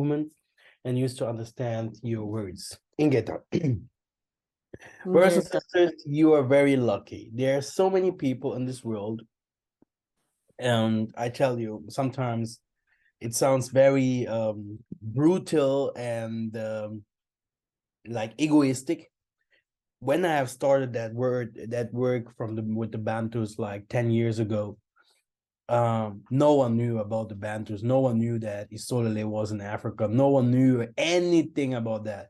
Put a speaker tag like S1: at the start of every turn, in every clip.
S1: movement and used to understand your words. Ingeta. Brothers and
S2: Yes,
S1: sisters, you are very lucky. There are so many people in this world, and I tell you, sometimes it sounds very brutal and like egoistic. When I have started that work with the Bantus like 10 years ago, no one knew about the Bantus. No one knew that Isolele was in Africa. No one knew anything about that.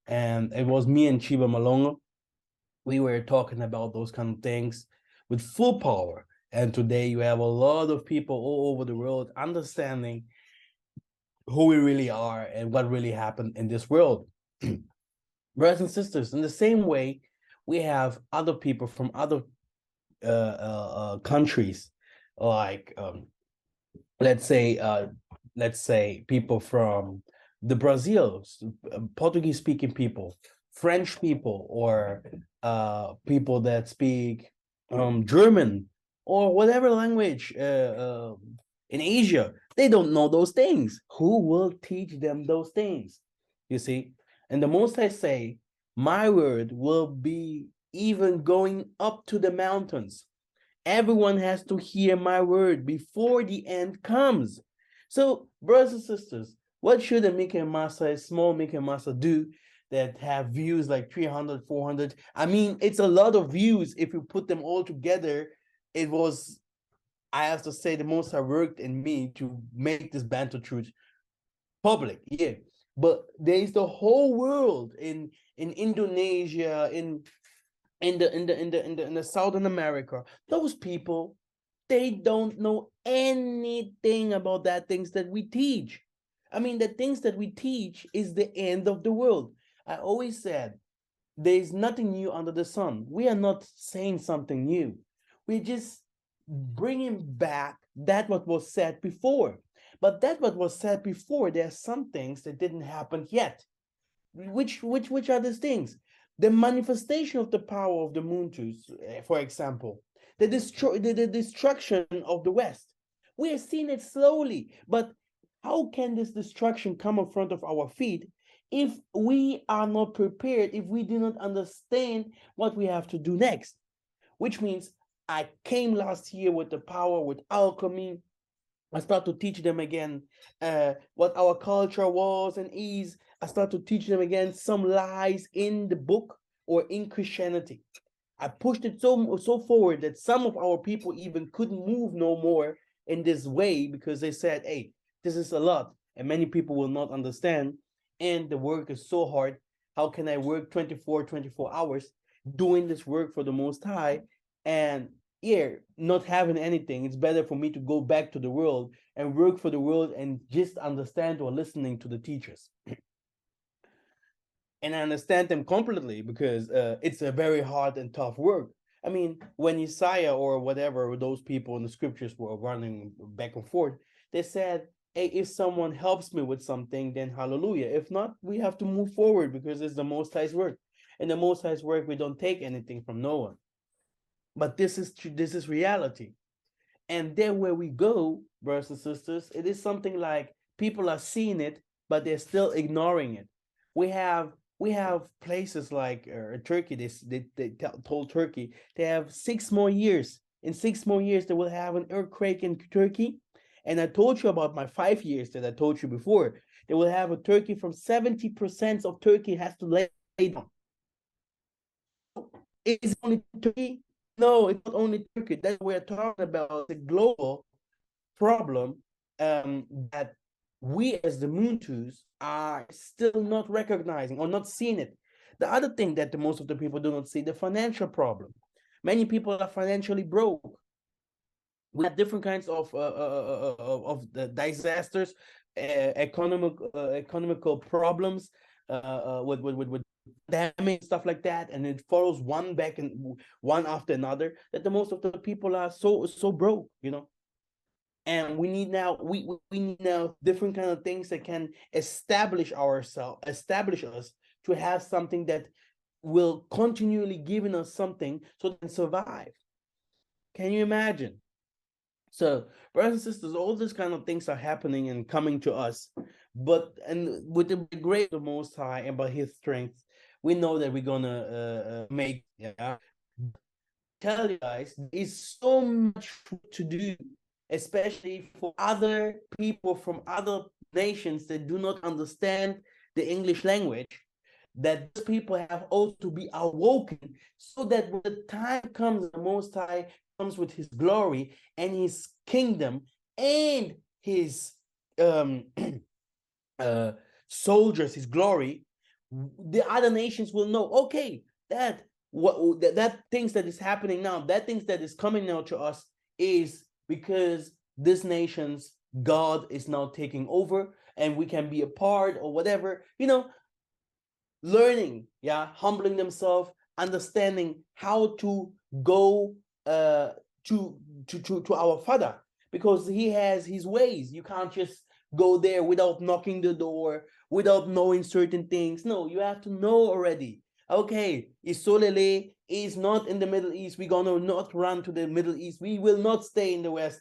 S1: And it was me and Chiba Malongo. We were talking about those kind of things with full power. And today you have a lot of people all over the world understanding who we really are and what really happened in this world. Brothers and sisters, in the same way, we have other people from other countries, like let's say people from the Brazil, Portuguese speaking people, French people, or people that speak German or whatever language in Asia. They don't know those things. Who will teach them those things? You see? And the most I say, my word will be even going up to the mountains. Everyone has to hear my word before the end comes. So, brothers and sisters, what should a Mickey Masa, a small Mickey Masa, do that have views like 300, 400? I mean, it's a lot of views. If you put them all together, it was, I have to say, the most I worked in me to make this Bantu truth public. Yeah. But there's the whole world in Indonesia, in the Southern America. Those people, they don't know anything about that things that we teach. I mean, the things that we teach is the end of the world. I always said there's nothing new under the sun. We are not saying something new. We're just bringing back that what was said before. But that what was said before, there are some things that didn't happen yet. Which are these things? The manifestation of the power of the Muntu, for example, the destruction of the West. We are seeing it slowly, but how can this destruction come in front of our feet if we are not prepared, if we do not understand what we have to do next? Which means I came last year with the power, with alchemy. I start to teach them again what our culture was and is. I start to teach them again some lies in the book or in Christianity. I pushed it so forward that some of our people even couldn't move no more in this way because they said, hey, this is a lot and many people will not understand. And the work is so hard. How can I work 24 hours doing this work for the Most High and not having anything? It's better for me to go back to the world and work for the world and just understand or listening to the teachers. And I understand them completely because it's a very hard and tough work. I mean, when Isaiah or whatever, those people in the scriptures were running back and forth, they said, hey, if someone helps me with something, then hallelujah. If not, we have to move forward because it's the Most High's work. And the Most High's work, we don't take anything from no one. But this is reality. And there where we go, brothers and sisters, it is something like people are seeing it, but they're still ignoring it. We have places like Turkey. They told Turkey they have 6 more years. In 6 more years, they will have an earthquake in Turkey. And I told you about my 5 years that I told you before. They will have a Turkey from 70% of Turkey has to lay down. Is it only Turkey? No, it's not only Turkey. That we're talking about the global problem that we as the Muntu are still not recognizing or not seeing it. The other thing that the most of the people do not see, the financial problem. Many people are financially broke. We have different kinds of the disasters, economical problems with damage, stuff like that, and it follows one back and one after another. That the most of the people are so broke, and we need now we need now different kind of things that can establish us to have something that will continually giving us something so they can survive. Can you imagine? So, brothers and sisters, all these kind of things are happening and coming to us, but and with the grace of the Most High and by His strength, we know that we're gonna make. Yeah, tell you guys, there's so much to do, especially for other people from other nations that do not understand the English language, that those people have also to be awoken, so that when the time comes, the Most High comes with His glory and His kingdom and His um, uh, soldiers, His glory, the other nations will know, okay, that that things that is happening now, that things that is coming now to us is because this nation's God is now taking over, and we can be a part or whatever, learning, yeah, humbling themselves, understanding how to go to our Father, because He has His ways. You can't just go there without knocking the door, without knowing certain things. No, you have to know already. Okay, Isolele is not in the Middle East. We're gonna not run to the Middle East. We will not stay in the West.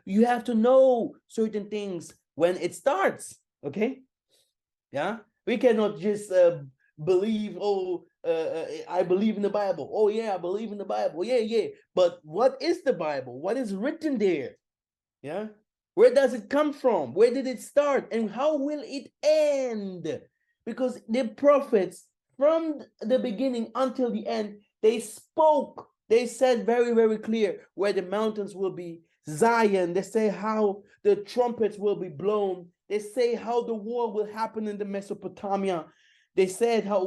S1: You have to know certain things when it starts. Okay, yeah, we cannot just believe. Oh, I believe in the Bible. Oh yeah, I believe in the Bible. Yeah, yeah. But what is the Bible? What is written there? Yeah, where does it come from? Where did it start, and how will it end? Because the prophets, from the beginning until the end, they spoke. They said very, very clear where the mountains will be Zion. They say how the trumpets will be blown. They say how the war will happen in the Mesopotamia. They said how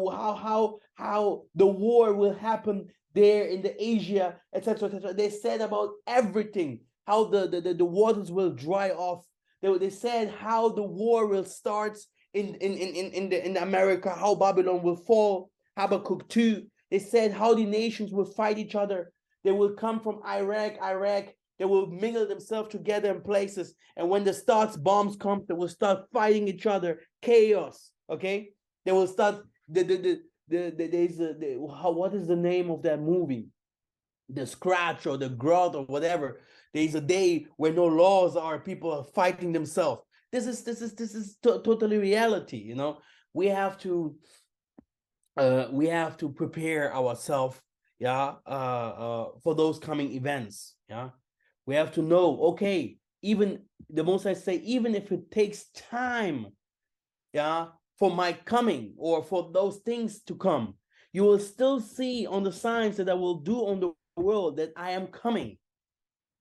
S1: the war will happen there in the Asia, etc., etc. They said about everything, how the waters will dry off. They said how the war will start in America, how Babylon will fall. Habakkuk 2. They said how the nations will fight each other. They will come from Iraq. They will mingle themselves together in places. And when the starts bombs come, they will start fighting each other. Chaos. Okay? They will start what is the name of that movie? The Scratch or the Grot or whatever. There's a day where no laws are, people are fighting themselves. This is totally reality. We have to prepare ourselves, yeah, for those coming events. Yeah, we have to know, okay, even the Most I say, even if it takes time, yeah, for my coming or for those things to come, you will still see on the signs that I will do on the world that I am coming.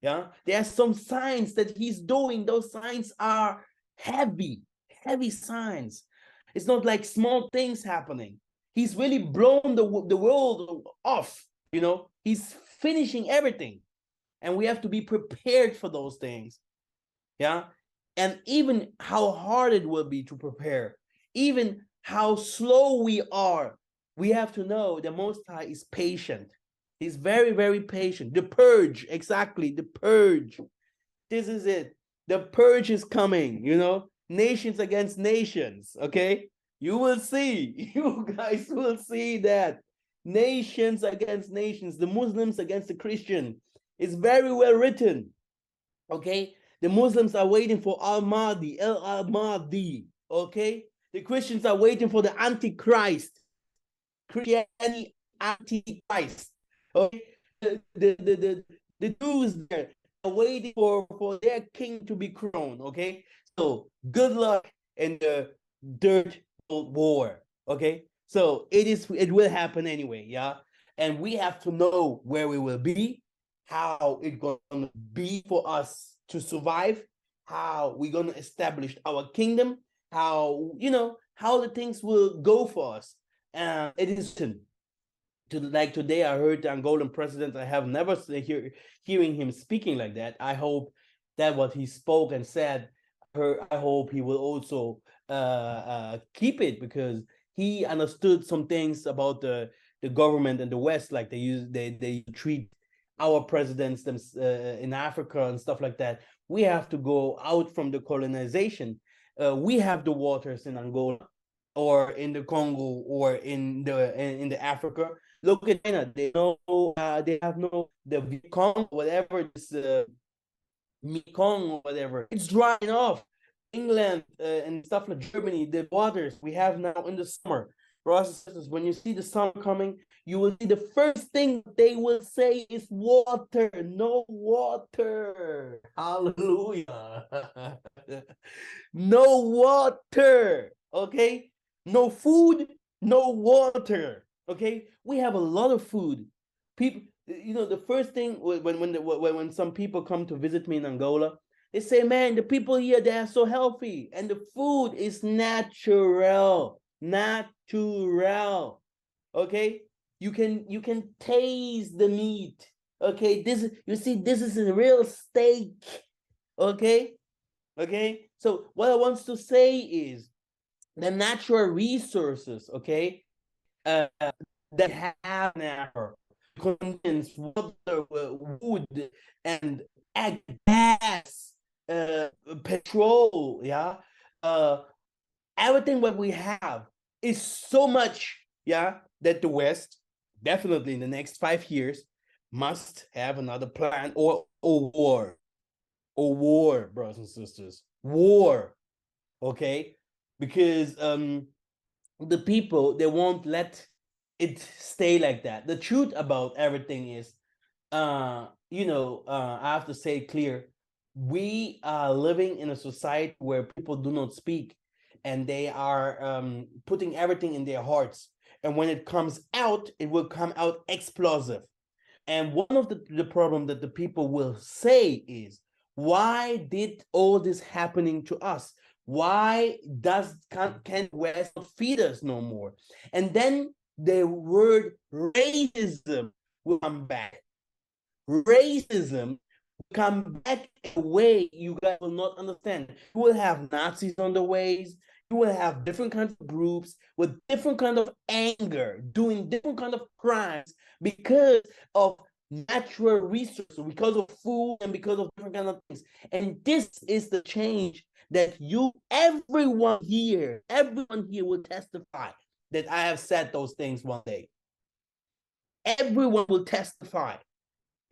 S1: Yeah, there are some signs that He's doing. Those signs are heavy signs. It's not like small things happening. He's really blown the world off. He's finishing everything, and we have to be prepared for those things. Yeah, and even how hard it will be to prepare, even how slow we are, we have to know the Most High is patient. He's very, very patient. The purge, exactly, the purge. This is it. The purge is coming, nations against nations, okay? You will see, you guys will see that. Nations against nations, the Muslims against the Christian. It's very well written, okay? The Muslims are waiting for Al-Mahdi, Al-Mahdi, okay? The Christians are waiting for the Antichrist, Christianity Antichrist, okay? The Jews there are waiting for their king to be crowned, okay? So good luck in the dirt war, okay? So it will happen anyway, yeah? And we have to know where we will be, how it's going to be for us to survive, how we're going to establish our kingdom, how the things will go for us. It is like today, I heard the Angolan president. I have never hearing him speaking like that. I hope that what he spoke and said, I hope he will also keep it, because he understood some things about the government and the West, like they treat our presidents in Africa and stuff like that. We have to go out from the colonization. We have the waters in Angola or in the Congo or in the Africa. Look at China. They have no the Vietcong, whatever this Mekong or whatever. It's drying off. England and stuff like Germany, the waters we have now in the summer. Brothers and sisters, when you see the summer coming, you will see the first thing they will say is water, no water. Hallelujah. No water, okay? No food, no water, okay? We have a lot of food. People, you know, the first thing when some people come to visit me in Angola, they say, man, the people here, they are so healthy and the food is natural, okay? You can taste the meat, okay? You see, this is a real steak, okay? Okay, so what I want to say is the natural resources, okay, that have now contains water, wood, and gas, petrol, yeah, everything what we have is so much, yeah, that the West definitely in the next 5 years must have another plan or war, brothers and sisters, war, okay, because the people, they won't let it stay like that. The truth about everything is, I have to say it clear, we are living in a society where people do not speak, and they are putting everything in their hearts, and when it comes out, it will come out explosive. And one of the problem that the people will say is, why did all this happening to us? Why can't West feed us no more? And then the word racism will come back. Racism will come back in a way you guys will not understand. You will have Nazis on the ways. You will have different kinds of groups with different kind of anger, doing different kind of crimes because of natural resources, because of food, and because of different kind of things. And this is the change that everyone here will testify that I have said those things one day. Everyone will testify.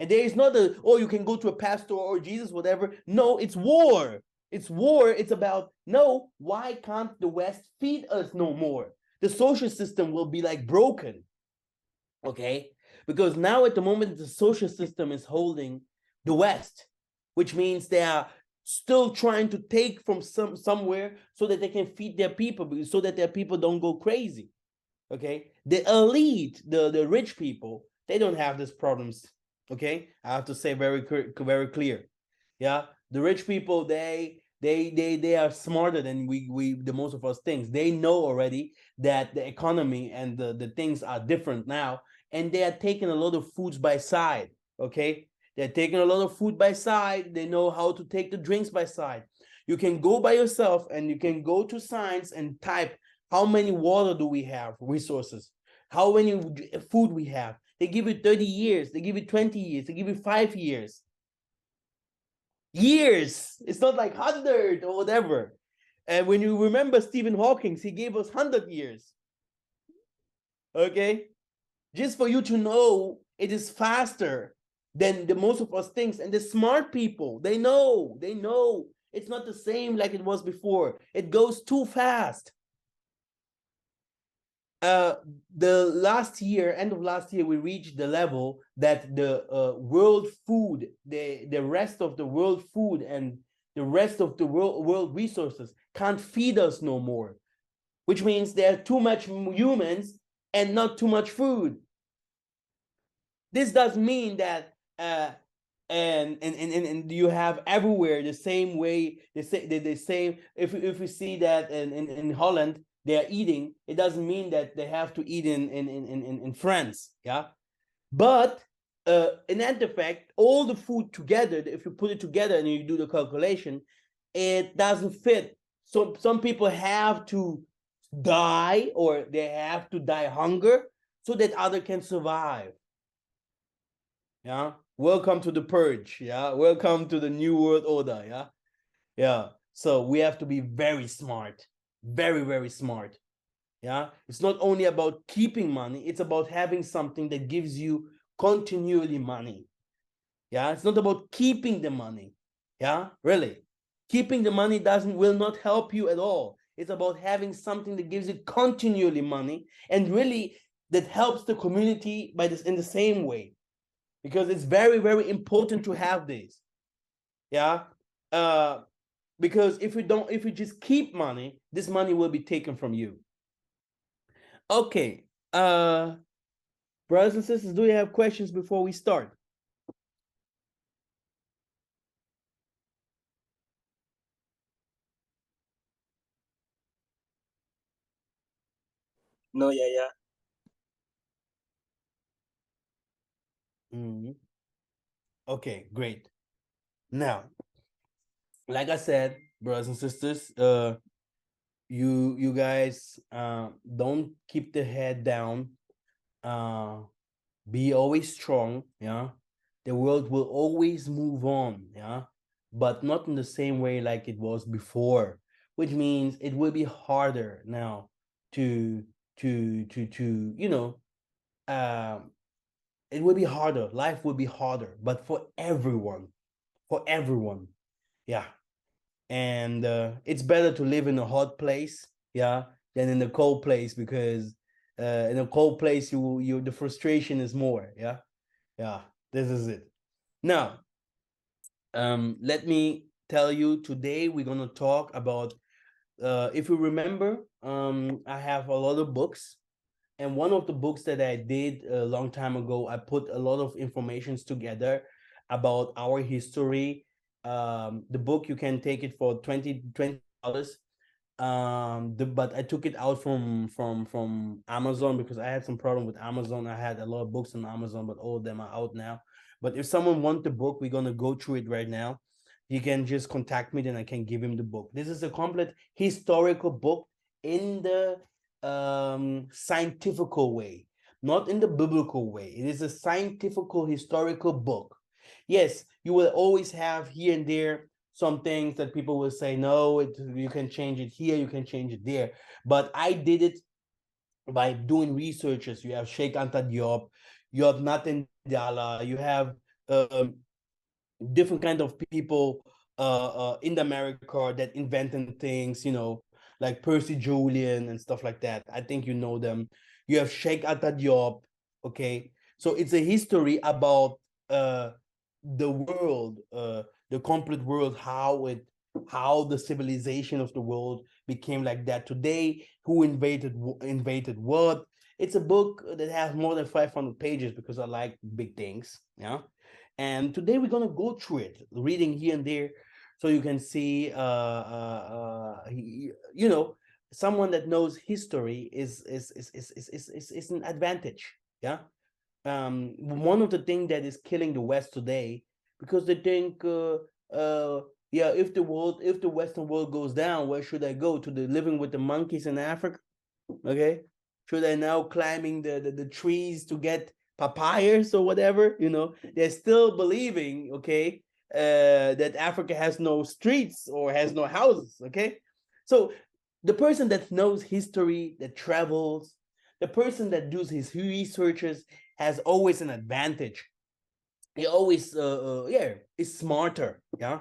S1: And there is not you can go to a pastor or Jesus, whatever. No, it's war. It's war. It's about, no, why can't the West feed us no more? The social system will be like broken. Okay? Because now at the moment, the social system is holding the West, which means they are still trying to take from somewhere so that they can feed their people, so that their people don't go crazy. Okay? The elite, the rich people, they don't have these problems. Okay, I have to say very clear. Yeah, the rich people, they are smarter than the most of us things. They know already that the economy and the things are different now, and they are taking a lot of foods by side. Okay, they're taking a lot of food by side. They know how to take the drinks by side. You can go by yourself and you can go to science and type how many water do we have, resources, how many food we have. They give you 30 years, they give you 20 years, they give you 5 years. Years. It's not like 100 or whatever. And when you remember Stephen Hawking, he gave us 100 years. Okay? Just for you to know, it is faster than the most of us thinks. And the smart people, they know. It's not the same like it was before. It goes too fast. End of last year, we reached the level that the world food, the rest of the world food and the rest of the world resources can't feed us no more, which means there are too much humans and not too much food. This does mean that and you have everywhere the same way, the same. If we see that in Holland they are eating, it doesn't mean that they have to eat in France, yeah. But in that effect, all the food together, if you put it together and you do the calculation, it doesn't fit. So some people have to die, or they have to die hunger so that other can survive. Yeah. Welcome to the purge. Yeah. Welcome to the new world order. Yeah. Yeah. So we have to be very smart, very, very smart. Yeah. It's not only about keeping money, it's about having something that gives you continually money. Yeah. It's not about keeping the money. Yeah. Really. Keeping the money will not help you at all. It's about having something that gives you continually money and really that helps the community by this in the same way, because it's very, very important to have this. Yeah. Because if you just keep money, this money will be taken from you. Okay. Brothers and sisters, do you have questions before we start?
S2: No, yeah, yeah.
S1: Mhm. Okay, great. Now, like I said, brothers and sisters, you guys don't keep the head down. Be always strong. Yeah, the world will always move on. Yeah, but not in the same way like it was before, which means it will be harder now to um it will be harder. Life will be harder, but for everyone, for everyone. Yeah, and it's better to live in a hot place, yeah, than in a cold place, because in a cold place you the frustration is more. Yeah, yeah, this is it. Now, let me tell you, today we're going to talk about, if you remember, I have a lot of books, and one of the books that I did a long time ago, I put a lot of informations together about our history. The book, you can take it for $20. But I took it out from Amazon, because I had some problem with Amazon. I had a lot of books on Amazon, but all of them are out now. But if someone wants the book, we're gonna go through it right now. He can just contact me, then I can give him the book. This is a complete historical book in the scientifical way, not in the biblical way. It is a scientifical historical book. Yes, you will always have here and there some things that people will say, no, you can change it here, you can change it there. But I did it by doing researches. You have Sheikh Anta Diop, you have Nathan Diala, you have um, different kind of people in America that invented things, like Percy Julian and stuff like that. I think you know them. You have Sheikh Anta Diop, okay? So it's a history about uh, the world, the complete world, how the civilization of the world became like that today, who invaded what. It's a book that has more than 500 pages, because I like big things, yeah. And today we're gonna go through it, reading here and there, so you can see, someone that knows history is an advantage. Yeah. One of the things that is killing the West today, because they think, yeah, if the Western world goes down, where should I go? To the living with the monkeys in Africa? Okay, should I now climbing the trees to get papayas or whatever? They're still believing, okay, that Africa has no streets or has no houses. Okay, so the person that knows history, that travels, the person that does his researches, has always an advantage. He always, yeah, is smarter. Yeah.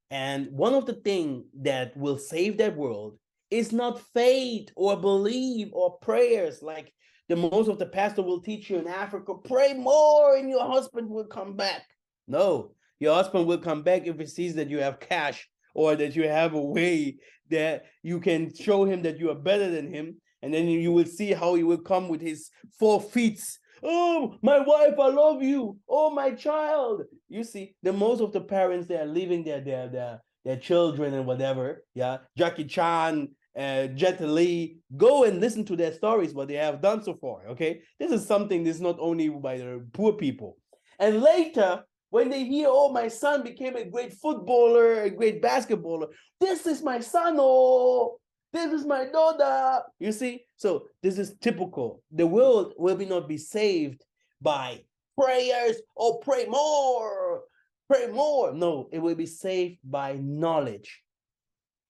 S1: And one of the things that will save that world is not faith or belief or prayers, like the most of the pastor will teach you in Africa. Pray more and your husband will come back. No, your husband will come back if he sees that you have cash, or that you have a way that you can show him that you are better than him. And then you will see how he will come with his 4 feet. Oh, my wife, I love you. Oh, my child. You see, the most of the parents, they are leaving their children and whatever. Yeah, Jackie Chan, Jet Li, go and listen to their stories, what they have done so far. Okay, this is something that's not only by the poor people. And later, when they hear, oh, my son became a great footballer, a great basketballer, this is my son. Oh, this is my daughter. You see, so this is typical. The world will not be saved by prayers or pray more, pray more. No, it will be saved by knowledge,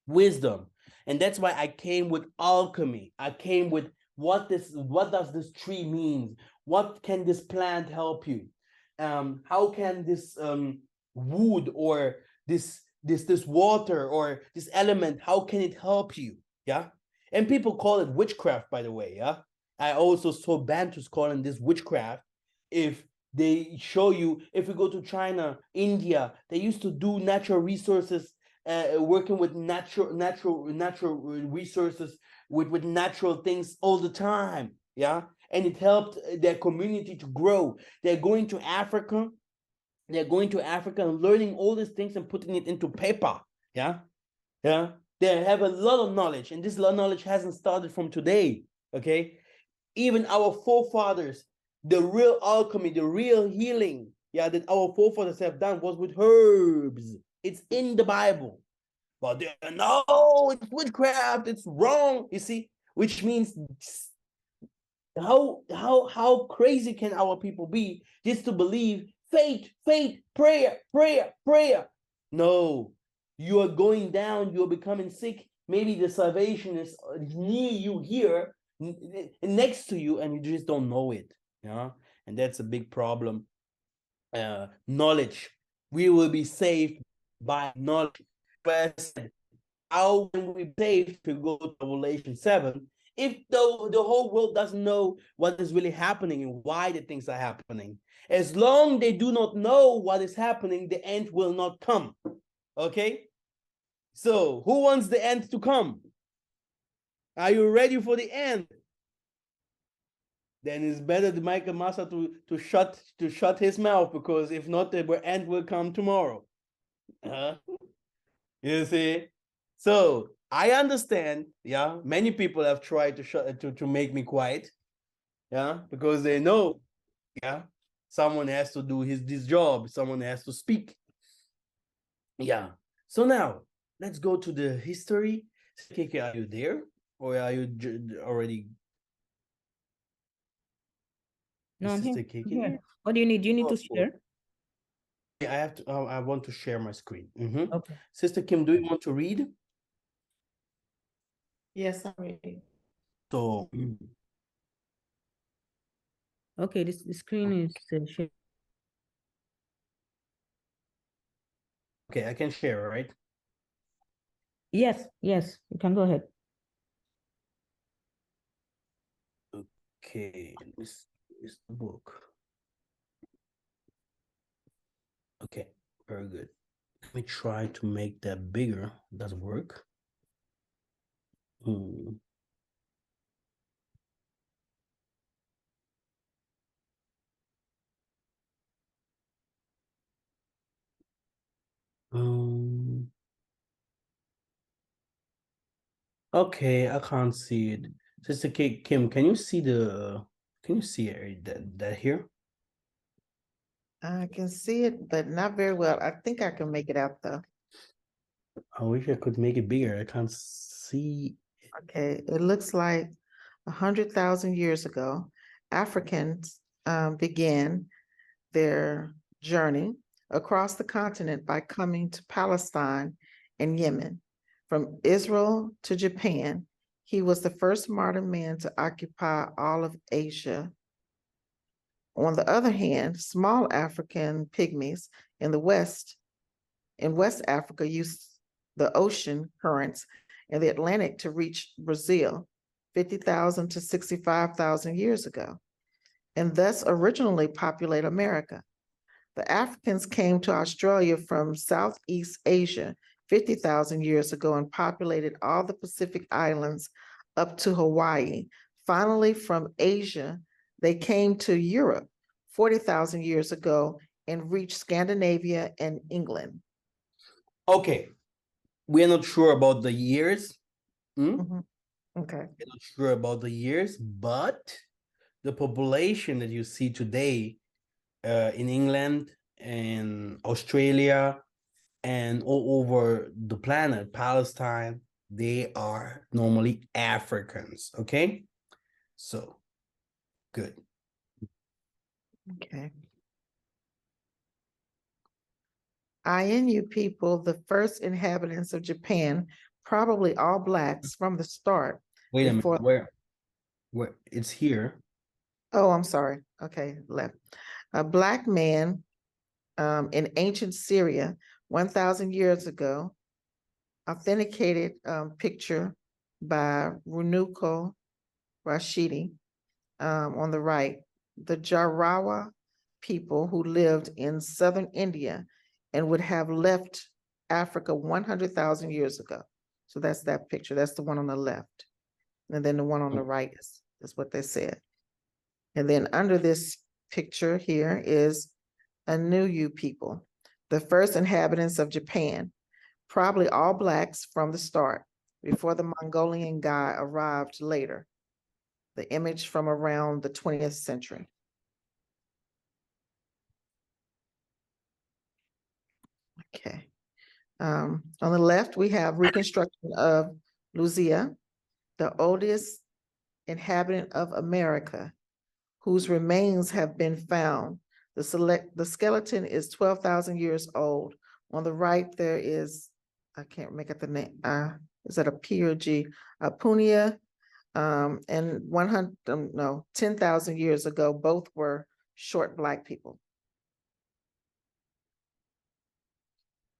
S1: wisdom. And that's why I came with alchemy. I came with what does this tree mean? What can this plant help you? How can this wood or this this water or this element, how can it help you? Yeah. And people call it witchcraft, by the way. Yeah. I also saw Bantus calling this witchcraft. If they show you, if we go to China, India, they used to do natural resources, working with natural resources, with natural things all the time. Yeah. And it helped their community to grow. They're going to Africa. They're going to Africa and learning all these things and putting it into paper. Yeah. Yeah. They have a lot of knowledge, and this lot of knowledge hasn't started from today. Okay. Even our forefathers, the real alchemy, the real healing, yeah, that our forefathers have done was with herbs. It's in the Bible. But they're, no, it's witchcraft, it's wrong. You see, which means how crazy can our people be just to believe faith, prayer. No, you are going down, you're becoming sick. Maybe the salvation is near you here, next to you, and you just don't know it. Yeah, and that's a big problem. Knowledge. We will be saved by knowledge. But how when we saved, to go to Revelation 7, if the whole world doesn't know what is really happening and why the things are happening, as long they do not know what is happening, the end will not come. Okay, so who wants the end to come? Are you ready for the end? Then it's better to Michael Massa to shut his mouth, because if not, the end will come tomorrow. You see. So I understand, yeah, many people have tried to make me quiet, yeah, because they know, yeah, someone has to do this job, someone has to speak. Yeah. So now let's go to the history. KK, are you there, or are you already?
S2: No, I'm
S1: Sister
S2: here.
S1: KK?
S2: What do you need? Do you need to share?
S1: Yeah, I have to. I want to share my screen.
S2: Okay.
S1: Sister Kim, do you want to read?
S3: Yes, I'm ready.
S1: So.
S2: Okay, the screen is shared.
S1: Okay, I can share, right?
S2: Yes, you can go ahead.
S1: Okay, this is the book. Okay, very good. Let me try to make that bigger. Does it work? Okay, I can't see it. Sister Kim, can you see that here?
S3: I can see it, but not very well. I think I can make it out though.
S1: I wish I could make it bigger. I can't see.
S3: Okay, it looks like 100,000 years ago, Africans began their journey across the continent by coming to Palestine and Yemen. From Israel to Japan, he was the first modern man to occupy all of Asia. On the other hand, small African pygmies in West Africa used the ocean currents in the Atlantic to reach Brazil 50,000 to 65,000 years ago, and thus originally populate America. The Africans came to Australia from Southeast Asia 50,000 years ago and populated all the Pacific Islands up to Hawaii. Finally, from Asia, they came to Europe 40,000 years ago and reached Scandinavia and England.
S1: Okay, we're not sure about the years.
S3: Okay.
S1: We're not sure about the years, but the population that you see today in England and Australia and all over the planet, Palestine, they are normally Africans. Okay, so good.
S3: Okay. Ainu people, the first inhabitants of Japan, probably all Blacks from the start.
S1: Wait a minute, where it's here.
S3: Oh, I'm sorry. Okay, left. A Black man in ancient Syria 1,000 years ago, authenticated picture by Runuko Rashidi on the right, the Jarawa people who lived in southern India and would have left Africa 100,000 years ago. So that's that picture. That's the one on the left. And then the one on the right is what they said. And then under this picture here is Anuyu people, the first inhabitants of Japan, probably all Blacks from the start, before the Mongolian guy arrived later. The image from around the 20th century. Okay. On the left, we have reconstruction of Lucia, the oldest inhabitant of America, whose remains have been found. The skeleton is 12,000 years old. On the right, there is, I can't make up the name, is that a P or G? Punia, and 10,000 years ago, both were short Black people.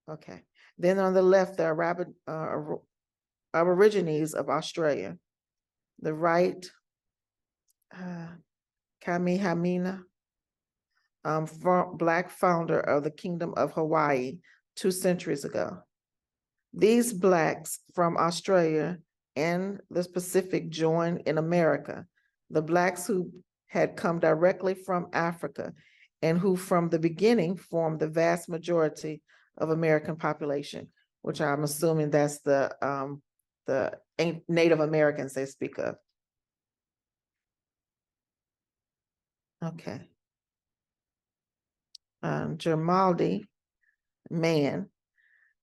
S3: Okay, then on the left, there are Aborigines of Australia. The right, Kamehameha, Black founder of the Kingdom of Hawaii 2 centuries ago. These Blacks from Australia and the Pacific joined in America, the Blacks who had come directly from Africa and who from the beginning formed the vast majority of American population, which I'm assuming that's the Native Americans they speak of. Okay. Grimaldi man,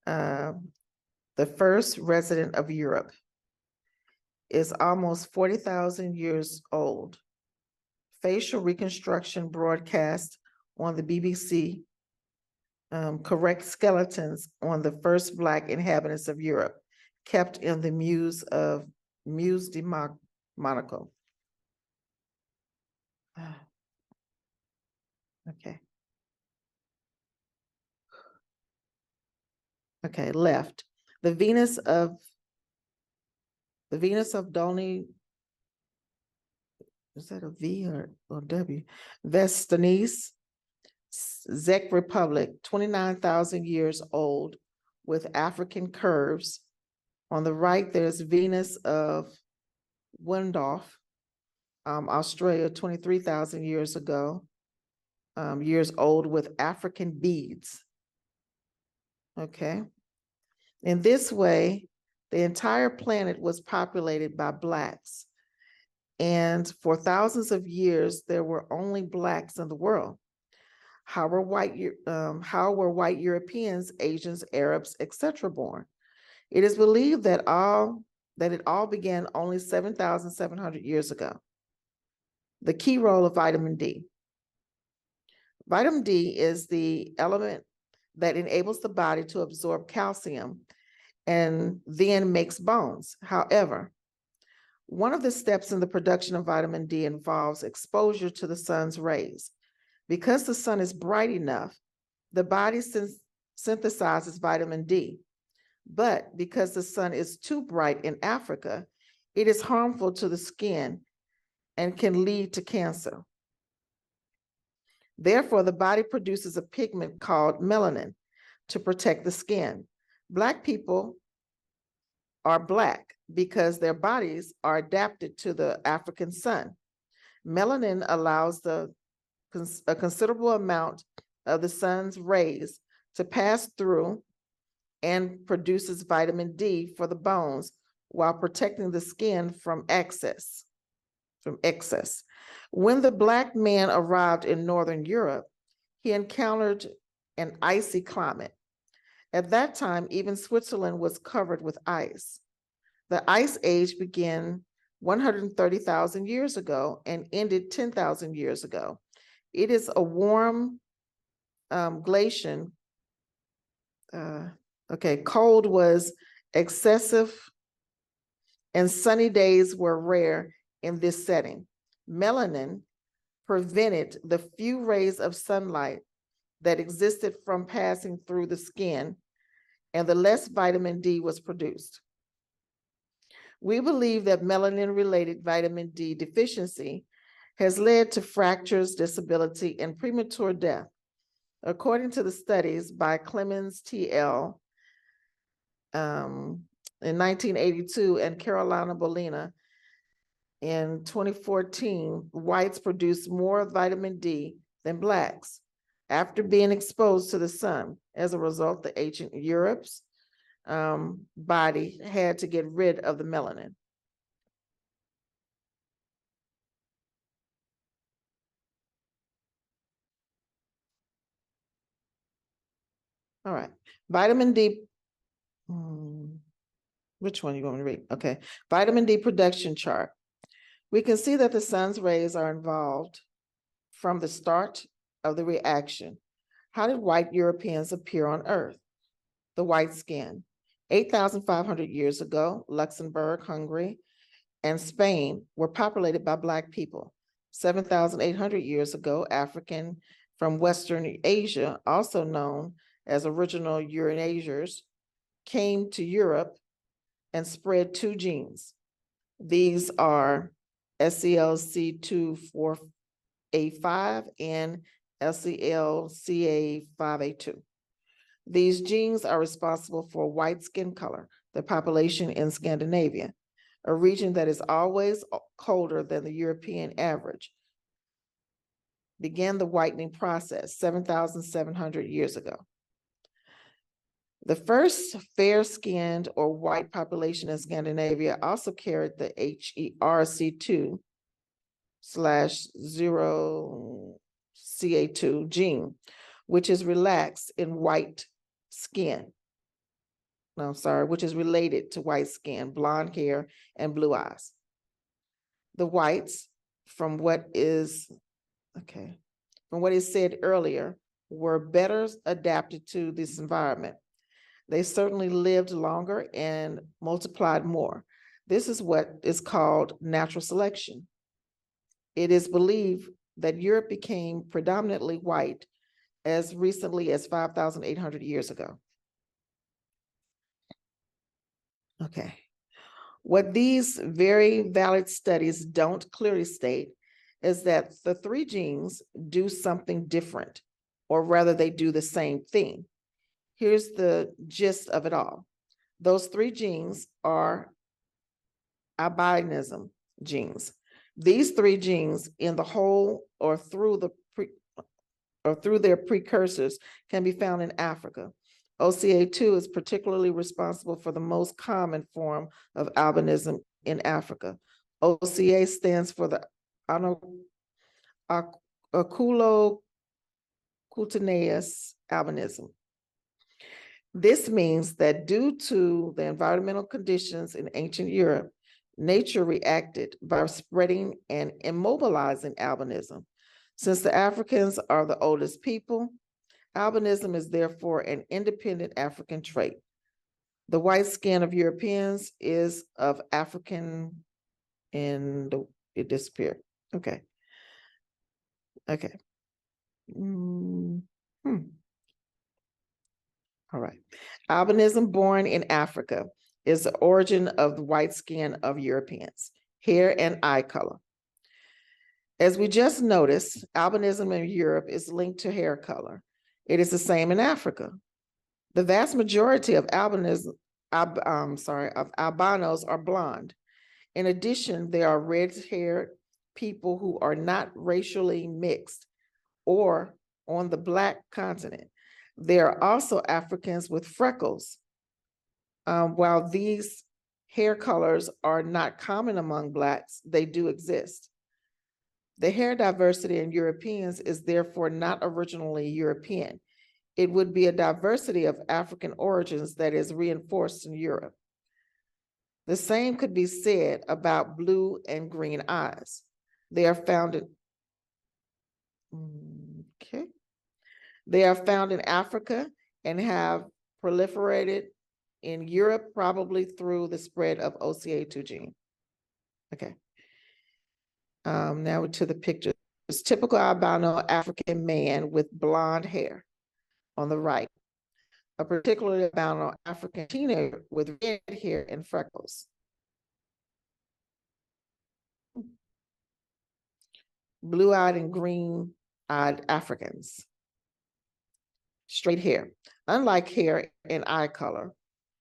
S3: the first resident of Europe, is almost 40,000 years old. Facial reconstruction broadcast on the BBC correct skeletons on the first Black inhabitants of Europe, kept in the Muse de Monaco. Okay. Okay, left. The Venus of Dolny, is that a V or W? Vestinice, Czech Republic, 29,000 years old, with African curves. On the right, there's Venus of Wendorf, Australia, 23,000 years ago, years old, with African beads. Okay. In this way, the entire planet was populated by Blacks. And for thousands of years, there were only Blacks in the world. How were white Europeans, Asians, Arabs, etc. born? It is believed that it all began only 7,700 years ago. The key role of vitamin D. Vitamin D is the element that enables the body to absorb calcium and then makes bones. However, one of the steps in the production of vitamin D involves exposure to the sun's rays. Because the sun is bright enough, the body synthesizes vitamin D. But because the sun is too bright in Africa, it is harmful to the skin and can lead to cancer. Therefore, the body produces a pigment called melanin to protect the skin. Black people are Black because their bodies are adapted to the African sun. Melanin allows a considerable amount of the sun's rays to pass through and produces vitamin D for the bones while protecting the skin from excess. When the Black man arrived in Northern Europe, he encountered an icy climate. At that time, even Switzerland was covered with ice. The Ice Age began 130,000 years ago and ended 10,000 years ago. It is a warm glacier. Cold was excessive and sunny days were rare in this setting. Melanin prevented the few rays of sunlight that existed from passing through the skin, and the less vitamin D was produced. We believe that melanin-related vitamin D deficiency has led to fractures, disability, and premature death. According to the studies by Clemens T.L. In 1982 and Carolina Bolina in 2014, whites produced more vitamin D than blacks after being exposed to the sun. As a result, the ancient Europe's body had to get rid of the melanin. All right, vitamin D. Which one you want me to read? Okay, vitamin D production chart. We can see that the sun's rays are involved from the start of the reaction. How did white Europeans appear on Earth? The white skin. 8,500 years ago, Luxembourg, Hungary, and Spain were populated by Black people. 7,800 years ago, African from Western Asia, also known as original Eurasians, came to Europe and spread two genes. These are SELC24A5 and SELCA5A2. These genes are responsible for white skin color, the population in Scandinavia, a region that is always colder than the European average, began the whitening process 7,700 years ago. The first fair-skinned or white population in Scandinavia also carried the HERC2/0CA2 gene, which is relaxed in white skin. No, sorry, which is related to white skin, blonde hair, and blue eyes. The whites, from what is said earlier, were better adapted to this environment. They certainly lived longer and multiplied more. This is what is called natural selection. It is believed that Europe became predominantly white as recently as 5,800 years ago. Okay. What these very valid studies don't clearly state is that the three genes do something different, or rather they do the same thing. Here's the gist of it all. Those three genes are albinism genes. These three genes in the whole or through their precursors can be found in Africa. OCA2 is particularly responsible for the most common form of albinism in Africa. OCA stands for the oculocutaneous albinism. This means that due to the environmental conditions in ancient Europe, nature reacted by spreading and immobilizing albinism. Since the Africans are the oldest people, albinism is therefore an independent African trait. The white skin of Europeans is of African, and it disappeared. Okay. Okay. All right. Albinism born in Africa is the origin of the white skin of Europeans, hair and eye color. As we just noticed, albinism in Europe is linked to hair color. It is the same in Africa. The vast majority of albinos are blonde. In addition, there are red-haired people who are not racially mixed or on the Black continent. There are also Africans with freckles. While these hair colors are not common among Blacks, they do exist. The hair diversity in Europeans is therefore not originally European. It would be a diversity of African origins that is reinforced in Europe. The same could be said about blue and green eyes. They are found in Africa and have proliferated in Europe, probably through the spread of OCA2 gene. Okay. Now to the picture. It's typical albino African man with blonde hair. on the right, a particularly albino African teenager with red hair and freckles. Blue-eyed and green-eyed Africans. Straight hair. Unlike hair and eye color,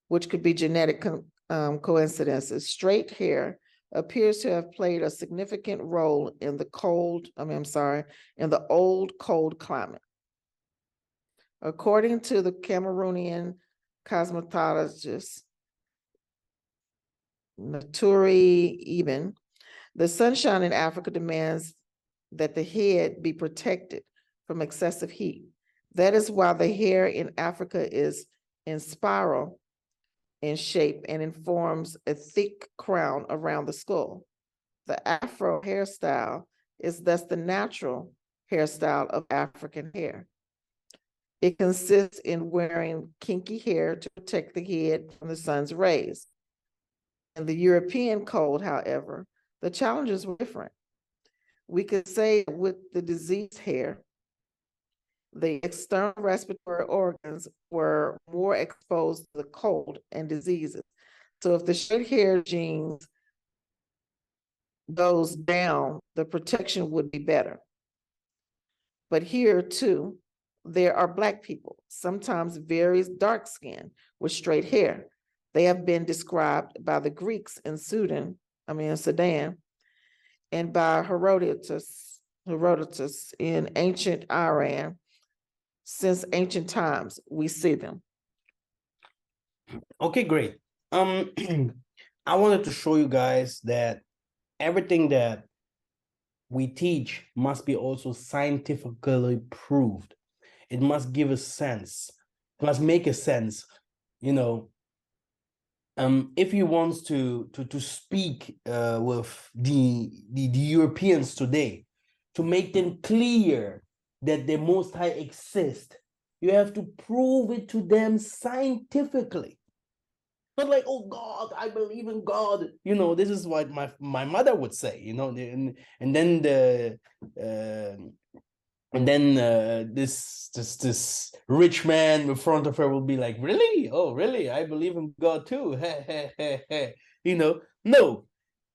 S3: which could be genetic coincidences, straight hair appears to have played a significant role in the in the old cold climate. According to the Cameroonian cosmetologist Naturi Eben, the sunshine in Africa demands that the head be protected from excessive heat. That is why the hair in Africa is in spiral in shape and informs a thick crown around the skull. The Afro hairstyle is thus the natural hairstyle of African hair. It consists in wearing kinky hair to protect the head from the sun's rays. In the European cold, however, the challenges were different. We could say with the diseased hair, the external respiratory organs were more exposed to the cold and diseases. So if the straight hair genes goes down, the protection would be better. But here too, there are Black people, sometimes very dark skinned with straight hair. They have been described by the Greeks in Sudan, and by Herodotus in ancient Iran. Since ancient times, we see them.
S1: Okay, great. I wanted to show you guys that everything that we teach must be also scientifically proved. It must give a sense. It must make a sense. You know, if he wants to speak with the Europeans today, to make them clear that the Most High exists, you have to prove it to them scientifically. Not like, oh God, I believe in God. You know, this is what my mother would say. You know, and then this rich man in front of her will be like, really? Oh, really? I believe in God too. You know, no.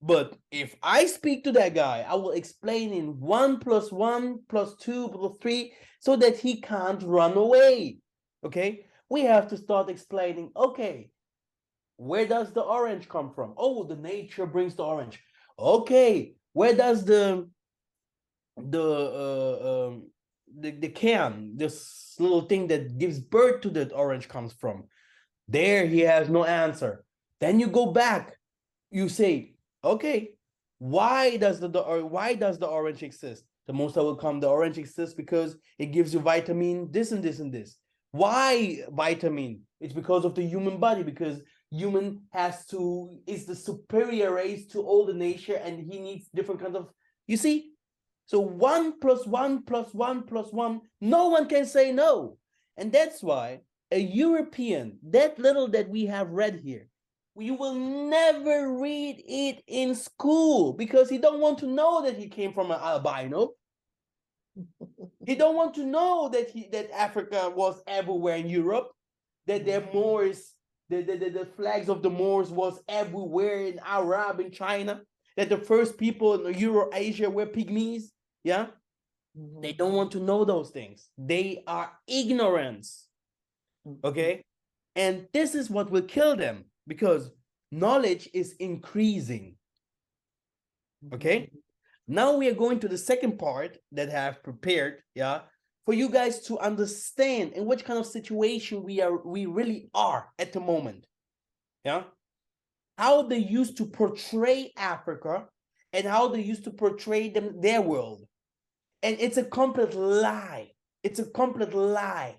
S1: But if I speak to that guy, I will explain in 1 + 1 + 2 + 3 so that he can't run away. Okay? We have to start explaining, okay, where does the orange come from? Oh, the nature brings the orange. Okay, where does the can, this little thing that gives birth to that orange comes from? There he has no answer. Then you go back. You say, okay, why does the orange exist? The most I will come, the orange exists because it gives you vitamin this and this and this. Why vitamin? It's because of the human body, because human is the superior race to all the nature, and he needs different kinds of, you see? So 1 + 1 + 1 + 1, no one can say no. And that's why a European, that little that we have read here, you will never read it in school because he don't want to know that he came from an albino. He don't want to know that Africa was everywhere in Europe, that the Moors, the flags of the Moors was everywhere in Arab, in China, that the first people in Eurasia were pygmies. Yeah. They don't want to know those things. They are ignorance. Okay. And this is what will kill them, because knowledge is increasing. Okay. Now we are going to the second part that I have prepared, yeah, for you guys to understand in which kind of situation we really are at the moment. Yeah. How they used to portray Africa and how they used to portray their world. And it's a complete lie. It's a complete lie.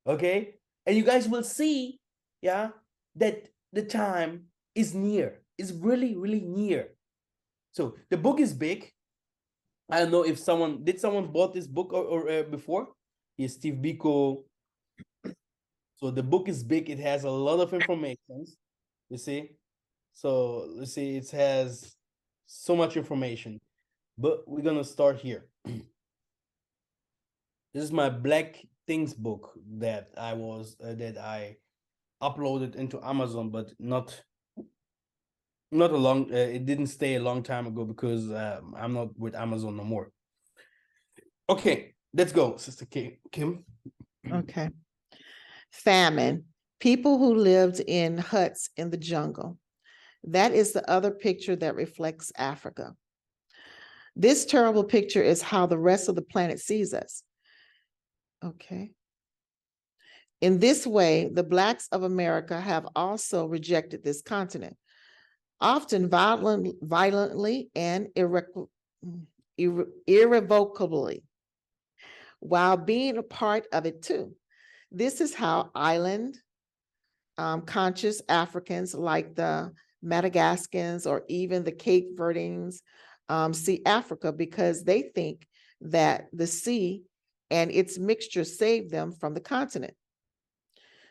S1: Okay. And you guys will see, yeah, that the time is near. It's really, really near. So the book is big. I don't know if someone bought this book or before. Yes, Steve Biko. So the book is big. It has a lot of information. You see. So let's see. It has so much information, but we're gonna start here. This is my black things book that I uploaded into Amazon, but not a long. It didn't stay a long time ago because I'm not with Amazon no more. Okay, let's go, Sister Kim.
S3: Okay. Famine. People who lived in huts in the jungle. That is the other picture that reflects Africa. This terrible picture is how the rest of the planet sees us. Okay. In this way, the Blacks of America have also rejected this continent, often violently and irrevocably, while being a part of it too. This is how island conscious Africans like the Madagascans or even the Cape Verdeans see Africa, because they think that the sea and its mixture saved them from the continent.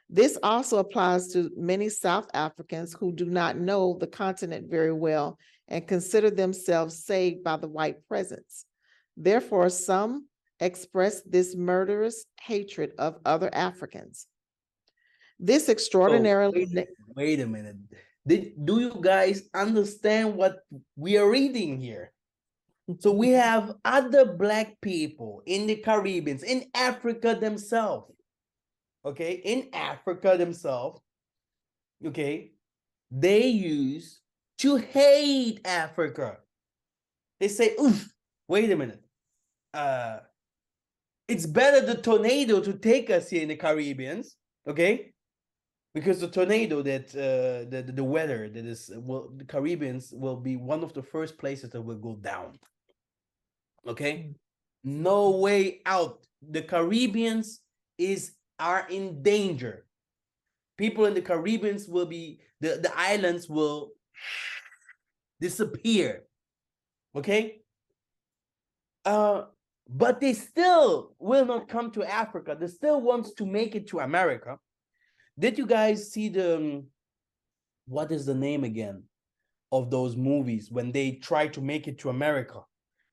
S3: This also applies to many South Africans who do not know the continent very well and consider themselves saved by the white presence. Therefore, some express this murderous hatred of other Africans. This extraordinarily...
S1: Wait a minute. Do you guys understand what we are reading here? So we have other Black people in the Caribbean, in Africa themselves. Okay, in Africa themselves. Okay, they use to hate Africa. They say, oof, wait a minute. It's better the tornado to take us here in the Caribbean, okay? Because the tornado that the weather that is, well, the Caribbeans will be one of the first places that will go down. Okay, no way out. The Caribbeans are in danger. People in the Caribbeans will be, the islands will disappear. Okay. But they still will not come to Africa. They still wants to make it to America. Did you guys see what is the name again of those movies when they try to make it to America?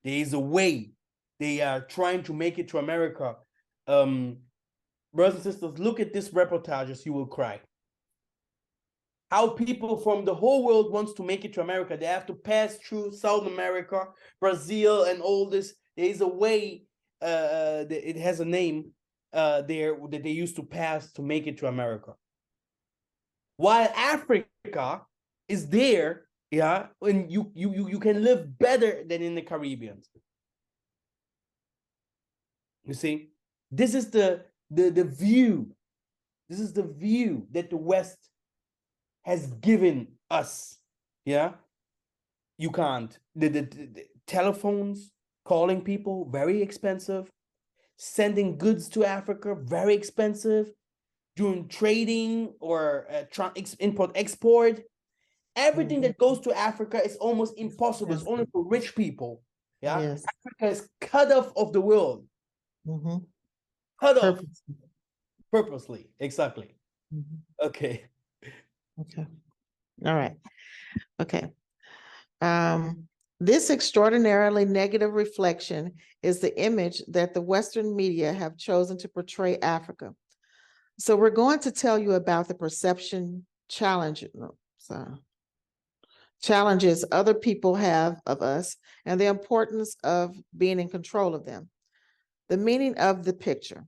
S1: There is a way they are trying to make it to America. Brothers and sisters, look at this reportages, you will cry. How people from the whole world wants to make it to America. They have to pass through South America, Brazil, and all this. There is a way, it has a name there that they used to pass to make it to America. While Africa is there, yeah, and you can live better than in the Caribbean. You see, this is the view. This is the view that the West has given us. Yeah, you can't. The telephones, calling people, very expensive. Sending goods to Africa, very expensive. Doing trading or import-export. Everything that goes to Africa is almost impossible. It's only for rich people. Yeah, yes. Africa is cut off of the world. Cut off purposely. Exactly. Okay.
S3: Okay. All right. Okay. This extraordinarily negative reflection is the image that the Western media have chosen to portray Africa. So we're going to tell you about the perception challenges other people have of us and the importance of being in control of them. The meaning of the picture: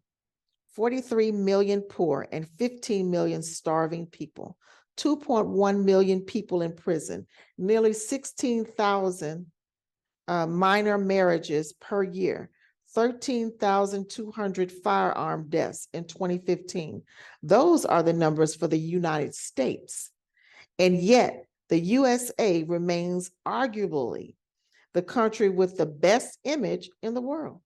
S3: 43 million poor and 15 million starving people, 2.1 million people in prison, nearly 16,000 minor marriages per year, 13,200 firearm deaths in 2015. Those are the numbers for the United States. And yet the USA remains arguably the country with the best image in the world.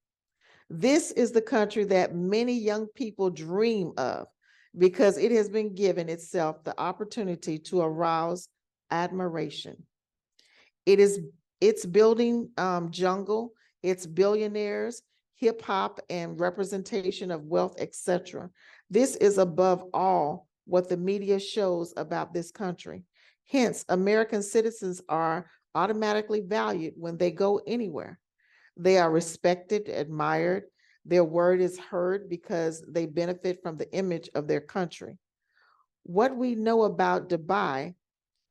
S3: This is the country that many young people dream of because it has been given itself the opportunity to arouse admiration. It's building jungle, it's billionaires, hip hop, and representation of wealth, etc. This is above all what the media shows about this country. Hence, American citizens are automatically valued when they go anywhere. They are respected, admired. Their word is heard because they benefit from the image of their country. What we know about Dubai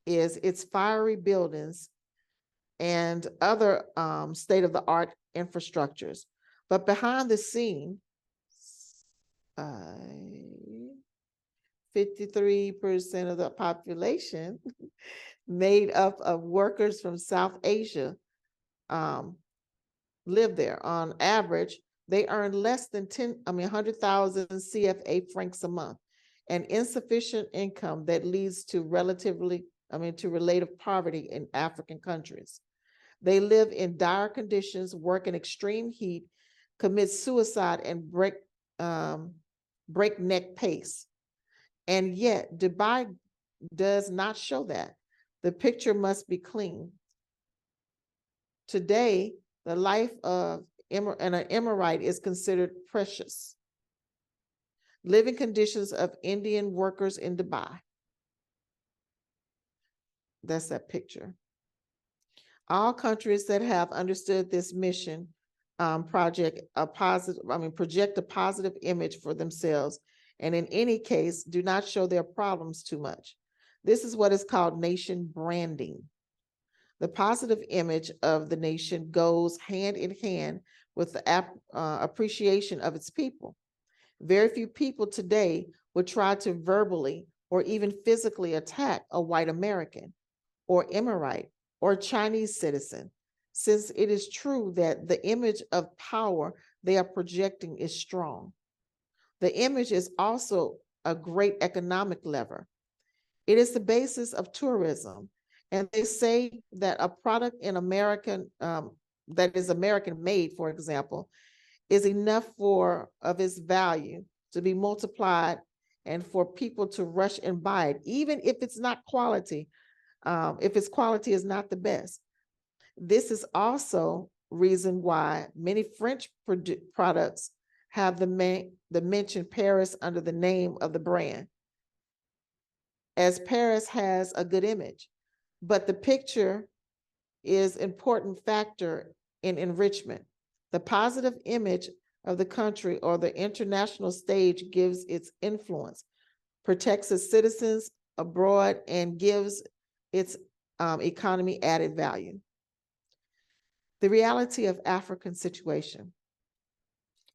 S3: is its fiery buildings and other state-of-the-art infrastructures. But behind the scene, 53% of the population made up of workers from South Asia live there. On average, they earn less than 100,000 CFA francs a month, and insufficient income that leads to relative poverty in African countries. They live in dire conditions, work in extreme heat, commit suicide and breakneck pace. And yet Dubai does not show that. The picture must be clean. Today, the life of an Emirate is considered precious. Living conditions of Indian workers in Dubai. That's that picture. All countries that have understood this mission project project a positive image for themselves, and in any case, do not show their problems too much. This is what is called nation branding. The positive image of the nation goes hand in hand with the appreciation of its people. Very few people today would try to verbally or even physically attack a white American or Emirate or Chinese citizen, since it is true that the image of power they are projecting is strong. The image is also a great economic lever. It is the basis of tourism. And they say that a product in American, that is American made, for example, is enough of its value to be multiplied and for people to rush and buy it, even if it's not quality, if its quality is not the best. This is also reason why many French products have the mention Paris under the name of the brand, as Paris has a good image. But the picture is an important factor in enrichment. The positive image of the country or the international stage gives its influence, protects its citizens abroad, and gives its economy added value. The reality of African situation.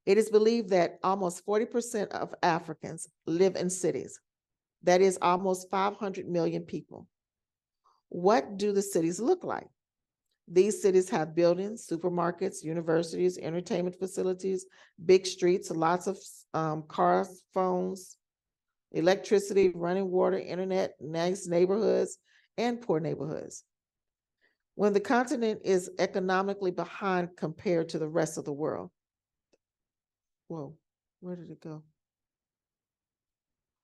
S3: It is believed that almost 40% of Africans live in cities. That is almost 500 million people. What do the cities look like? These cities have buildings, supermarkets, universities, entertainment facilities, big streets, lots of cars, phones, electricity, running water, internet, nice neighborhoods, and poor neighborhoods. When the continent is economically behind compared to the rest of the world. Whoa, where did it go?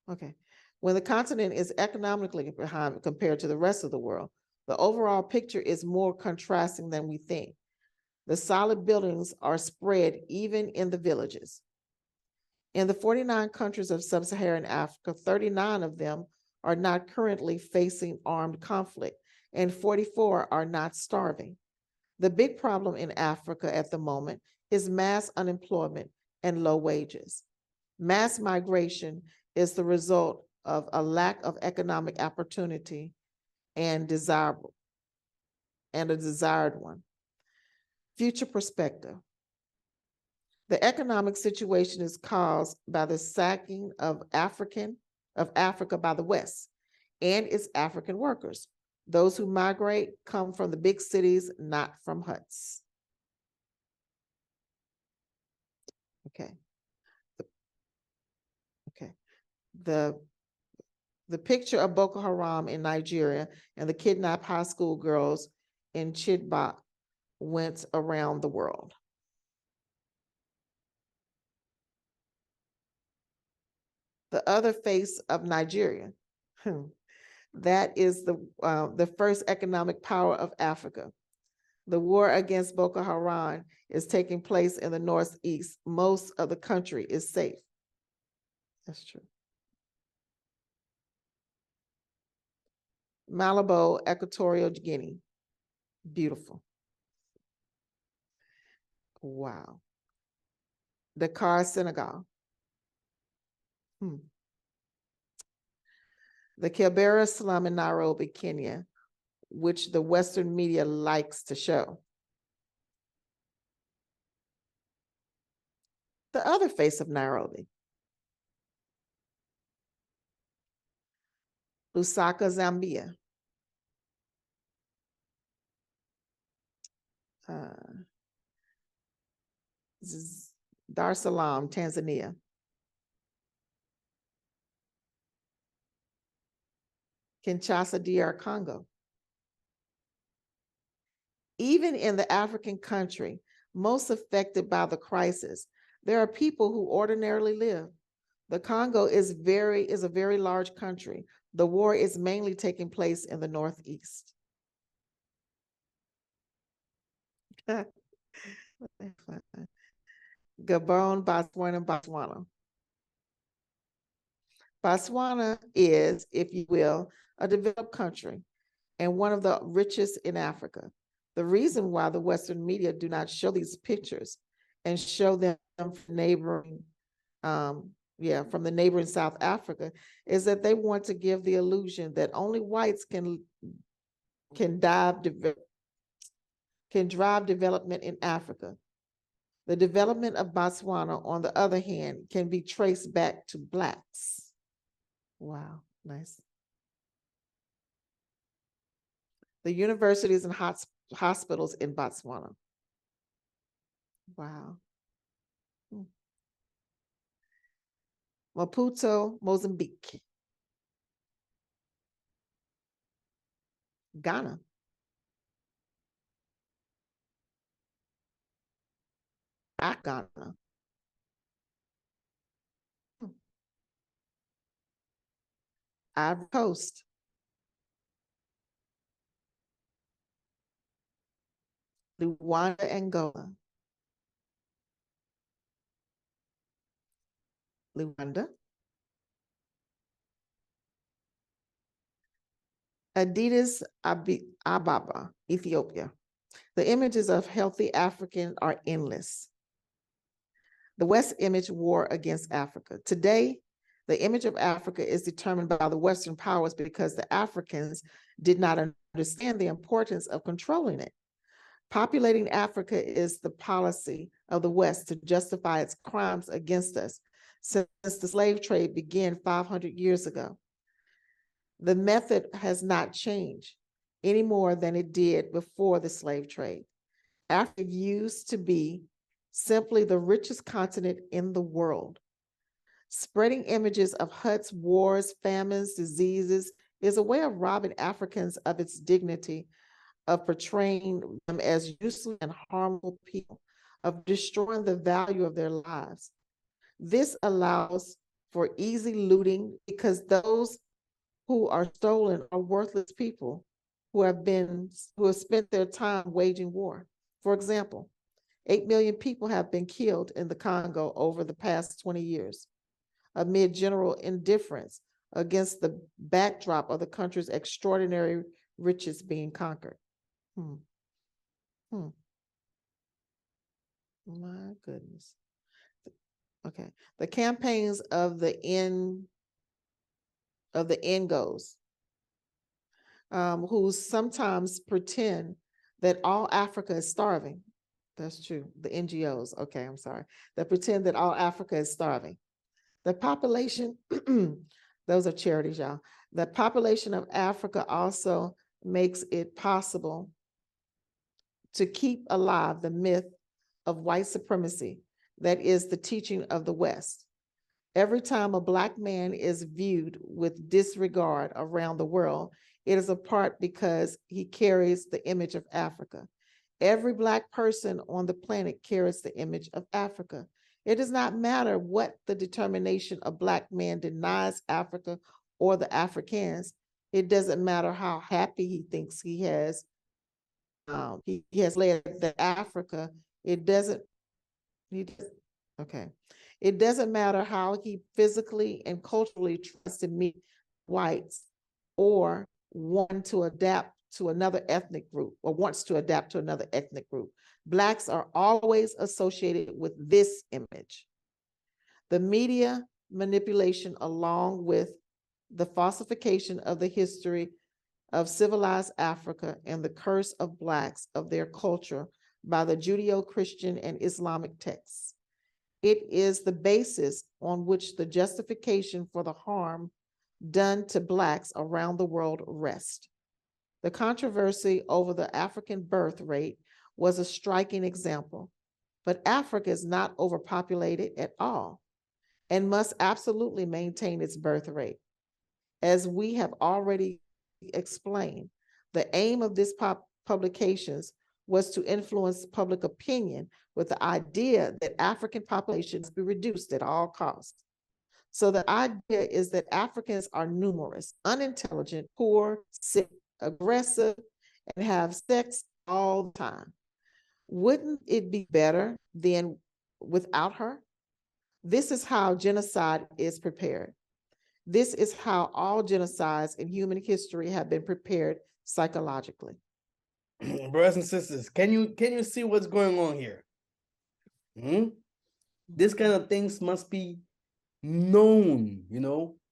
S3: Okay. When the continent is economically behind compared to the rest of the world, the overall picture is more contrasting than we think. The solid buildings are spread even in the villages. In the 49 countries of sub-Saharan Africa, 39 of them are not currently facing armed conflict, and 44 are not starving. The big problem in Africa at the moment is mass unemployment and low wages. Mass migration is the result of a lack of economic opportunity and a desired one. Future perspective. The economic situation is caused by the sacking of Africa by the West and its African workers. Those who migrate come from the big cities, not from huts. Okay. The picture of Boko Haram in Nigeria and the kidnapped high school girls in Chibok went around the world. The other face of Nigeria, that is the first economic power of Africa. The war against Boko Haram is taking place in the northeast. Most of the country is safe. That's true. Malabo, Equatorial Guinea. Beautiful. Wow. Dakar, Senegal. The Kibera slum in Nairobi, Kenya, which the Western media likes to show. The other face of Nairobi. Lusaka, Zambia. Dar es Salaam, Tanzania. Kinshasa, DR Congo. Even in the African country most affected by the crisis, there are people who ordinarily live. The Congo is a very large country. The war is mainly taking place in the northeast. Gabon, Botswana, Botswana. Botswana is, if you will, a developed country and one of the richest in Africa. The reason why the Western media do not show these pictures and show them from neighboring, from the neighboring South Africa is that they want to give the illusion that only whites can drive development in Africa. The development of Botswana, on the other hand, can be traced back to Blacks. Wow, nice. The universities and hospitals in Botswana. Wow. Maputo, Mozambique. Ghana. Ghana. Ivory Coast. Luanda, Angola. Luanda. Addis Ababa, Ethiopia. The images of healthy Africans are endless. The West image war against Africa. Today, the image of Africa is determined by the Western powers because the Africans did not understand the importance of controlling it. Populating Africa is the policy of the West to justify its crimes against us since the slave trade began 500 years ago. The method has not changed any more than it did before the slave trade. Africa used to be simply the richest continent in the world. Spreading images of huts, wars, famines, diseases is a way of robbing Africans of its dignity, of portraying them as useless and harmful people, of destroying the value of their lives. This allows for easy looting because those who are stolen are worthless people who have spent their time waging war. For example, 8 million people have been killed in the Congo over the past 20 years, amid general indifference against the backdrop of the country's extraordinary riches being conquered. My goodness. Okay. The campaigns of the NGOs, who sometimes pretend that all Africa is starving. That's true. The NGOs. Okay, I'm sorry. That pretend that all Africa is starving. The population, those are charities, y'all. The population of Africa also makes it possible to keep alive the myth of white supremacy that is the teaching of the West. Every time a Black man is viewed with disregard around the world, it is a part because he carries the image of Africa. Every Black person on the planet carries the image of Africa. It does not matter what the determination a Black man denies Africa or the Africans. It doesn't matter how happy he thinks he has led the Africa. It doesn't matter how he physically and culturally tries to meet whites or want to adapt to another ethnic group or wants to adapt to another ethnic group. Blacks are always associated with this image. The media manipulation, along with the falsification of the history of civilized Africa and the curse of Blacks of their culture by the Judeo-Christian and Islamic texts. It is the basis on which the justification for the harm done to Blacks around the world rests. The controversy over the African birth rate was a striking example, but Africa is not overpopulated at all and must absolutely maintain its birth rate. As we have already explained, the aim of this publications was to influence public opinion with the idea that African populations must be reduced at all costs. So the idea is that Africans are numerous, unintelligent, poor, sick, aggressive, and have sex all the time. Wouldn't it be better than without her? This is how genocide is prepared. This is how all genocides in human history have been prepared psychologically.
S1: Brothers and sisters, can you see what's going on here? This kind of things must be known,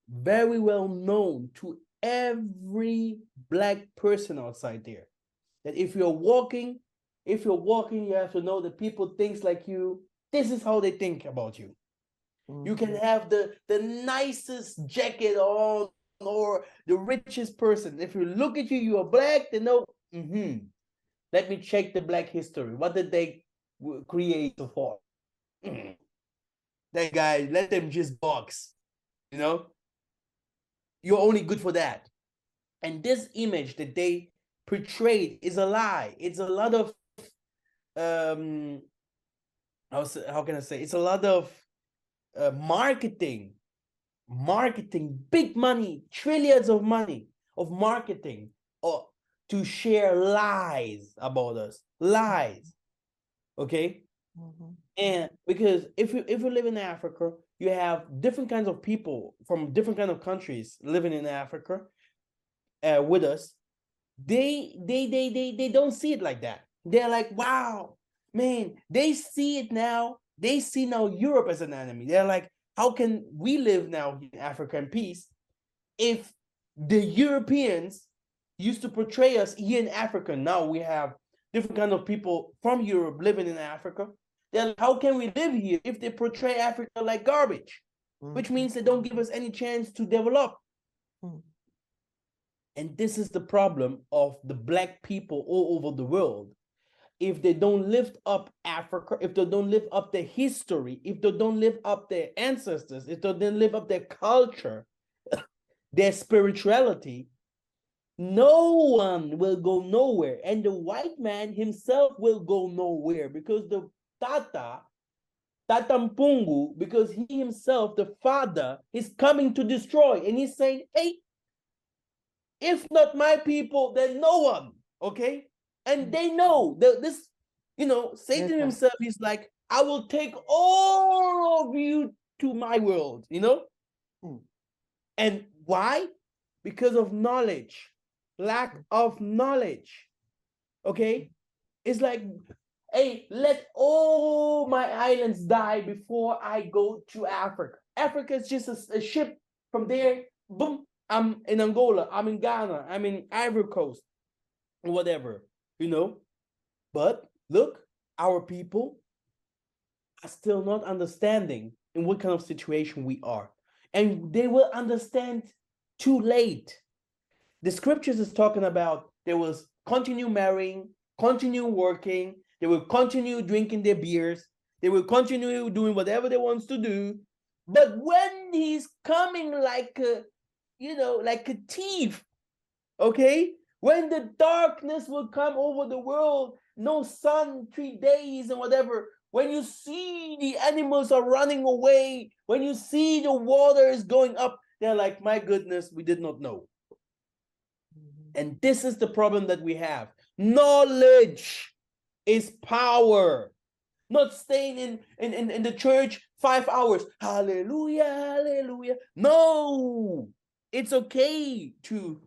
S1: very well known to every Black person outside there. That if you're walking, you have to know that people think like you. This is how they think about you. You can have the nicest jacket on or the richest person. If you look at you, you are Black, they know, let me check the Black history. What did they create so far? That guy, let them just box, You're only good for that. And this image that they portrayed is a lie. It's a lot of, how can I say? It's a lot of marketing, big money, trillions of money of marketing or to share lies about us, lies. Okay. And because if you live in Africa, you have different kinds of people from different kind of countries living in Africa with us. They don't see it like that. They're like, wow, man, they see it now. They see now Europe as an enemy. They're like, how can we live now in Africa in peace if the Europeans used to portray us here in Africa? Now we have different kind of people from Europe living in Africa. They're like, how can we live here if they portray Africa like garbage? Which means they don't give us any chance to develop. And this is the problem of the Black people all over the world. If they don't lift up Africa, if they don't lift up their history, if they don't lift up their ancestors, if they don't lift up their culture, their spirituality, no one will go nowhere. And the white man himself will go nowhere because the Tata Mpungu, because he himself, the father, is coming to destroy. And he's saying, hey, if not my people, then no one, okay? And they know that this, Satan himself is like, I will take all of you to my world, And why? Because of knowledge, lack of knowledge, okay? It's like, hey, let all my islands die before I go to Africa. Africa is just a ship from there, boom, I'm in Angola, I'm in Ghana, I'm in Ivory Coast, whatever, But look, our people are still not understanding in what kind of situation we are. And they will understand too late. The scriptures is talking about they will continue marrying, continue working, they will continue drinking their beers, they will continue doing whatever they want to do. But when he's coming like a thief, okay? When the darkness will come over the world, no sun, 3 days and whatever, when you see the animals are running away, when you see the water is going up, they're like, my goodness, we did not know. And this is the problem that we have. Knowledge is power. Not staying in the church 5 hours. Hallelujah, hallelujah. No, it's okay to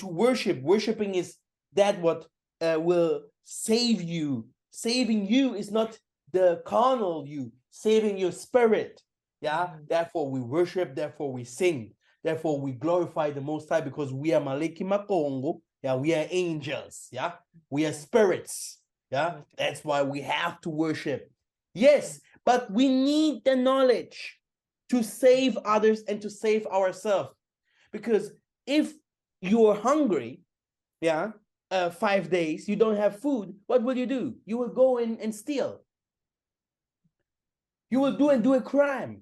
S1: worship. Worshiping is that what will save you. Saving you is not the carnal you, saving your spirit. Yeah. Therefore we worship, therefore we sing, therefore we glorify the Most High, because we are Maleki Makongo. Yeah, we are angels. Yeah, we are spirits. Yeah, that's why we have to worship. Yes, but we need the knowledge to save others and to save ourselves. Because if you're hungry, yeah, 5 days, you don't have food, what will you do? You will go in and steal. You will do a crime.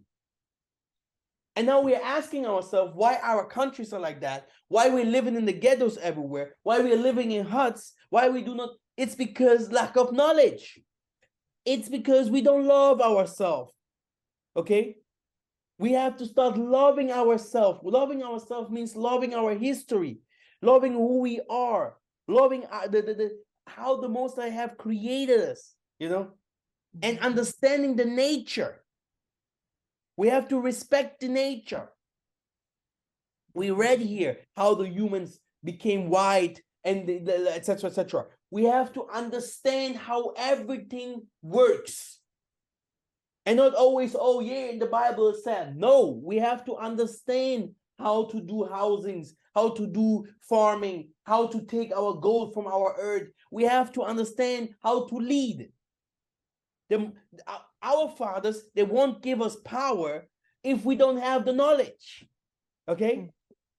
S1: And now we're asking ourselves why our countries are like that, why we're living in the ghettos everywhere, why we're living in huts, why we do not. It's because lack of knowledge. It's because we don't love ourselves. Okay? We have to start loving ourselves. Loving ourselves means loving our history, loving who we are, loving how the Most High have created us, you know, and understanding the nature. We have to respect the nature. We read here how the humans became white and etc. etc. We have to understand how everything works. And not always, oh yeah, in the Bible it said. No, we have to understand how to do housings, how to do farming, how to take our gold from our earth. We have to understand how to lead. Our fathers, they won't give us power if we don't have the knowledge. Okay?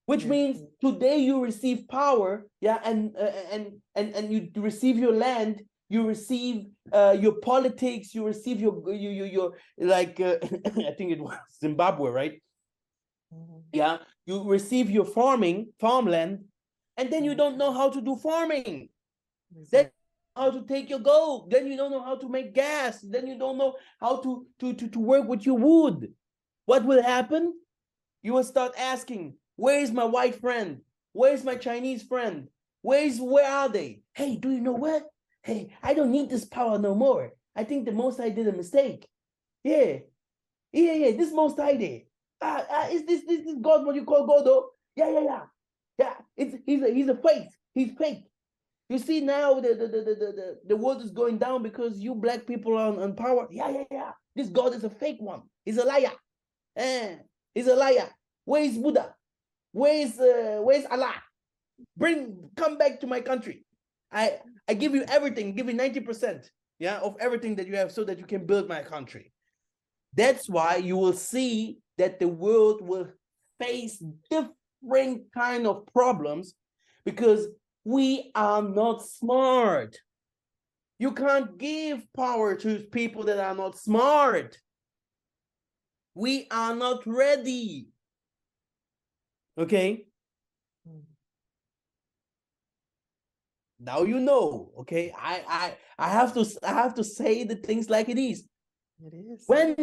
S1: Which means today you receive power, yeah, and you receive your land, you receive your politics, you receive your like I think it was Zimbabwe, right? Yeah, you receive your farmland, and then you don't know how to do farming. Then how to take your gold. Then you don't know how to make gas. Then you don't know how to work with your wood. What will happen? You will start asking, where is my white friend? Where is my Chinese friend? Where are they? Hey, do you know what? Hey, I don't need this power no more. I think the Most High did a mistake. Yeah. This Most High did. Is this God what you call God though? Yeah. He's a fake. He's fake. You see now the world is going down because you black people are on power. Yeah. This God is a fake one. He's a liar. He's a liar. Where is Buddha? Where's Allah? Come back to my country. I give you everything, give you 90%, yeah, of everything that you have so that you can build my country. That's why you will see that the world will face different kind of problems because we are not smart. You can't give power to people that are not smart. We are not ready. Okay? Now you know, okay? I have to say the things like it is.
S3: It is.
S1: When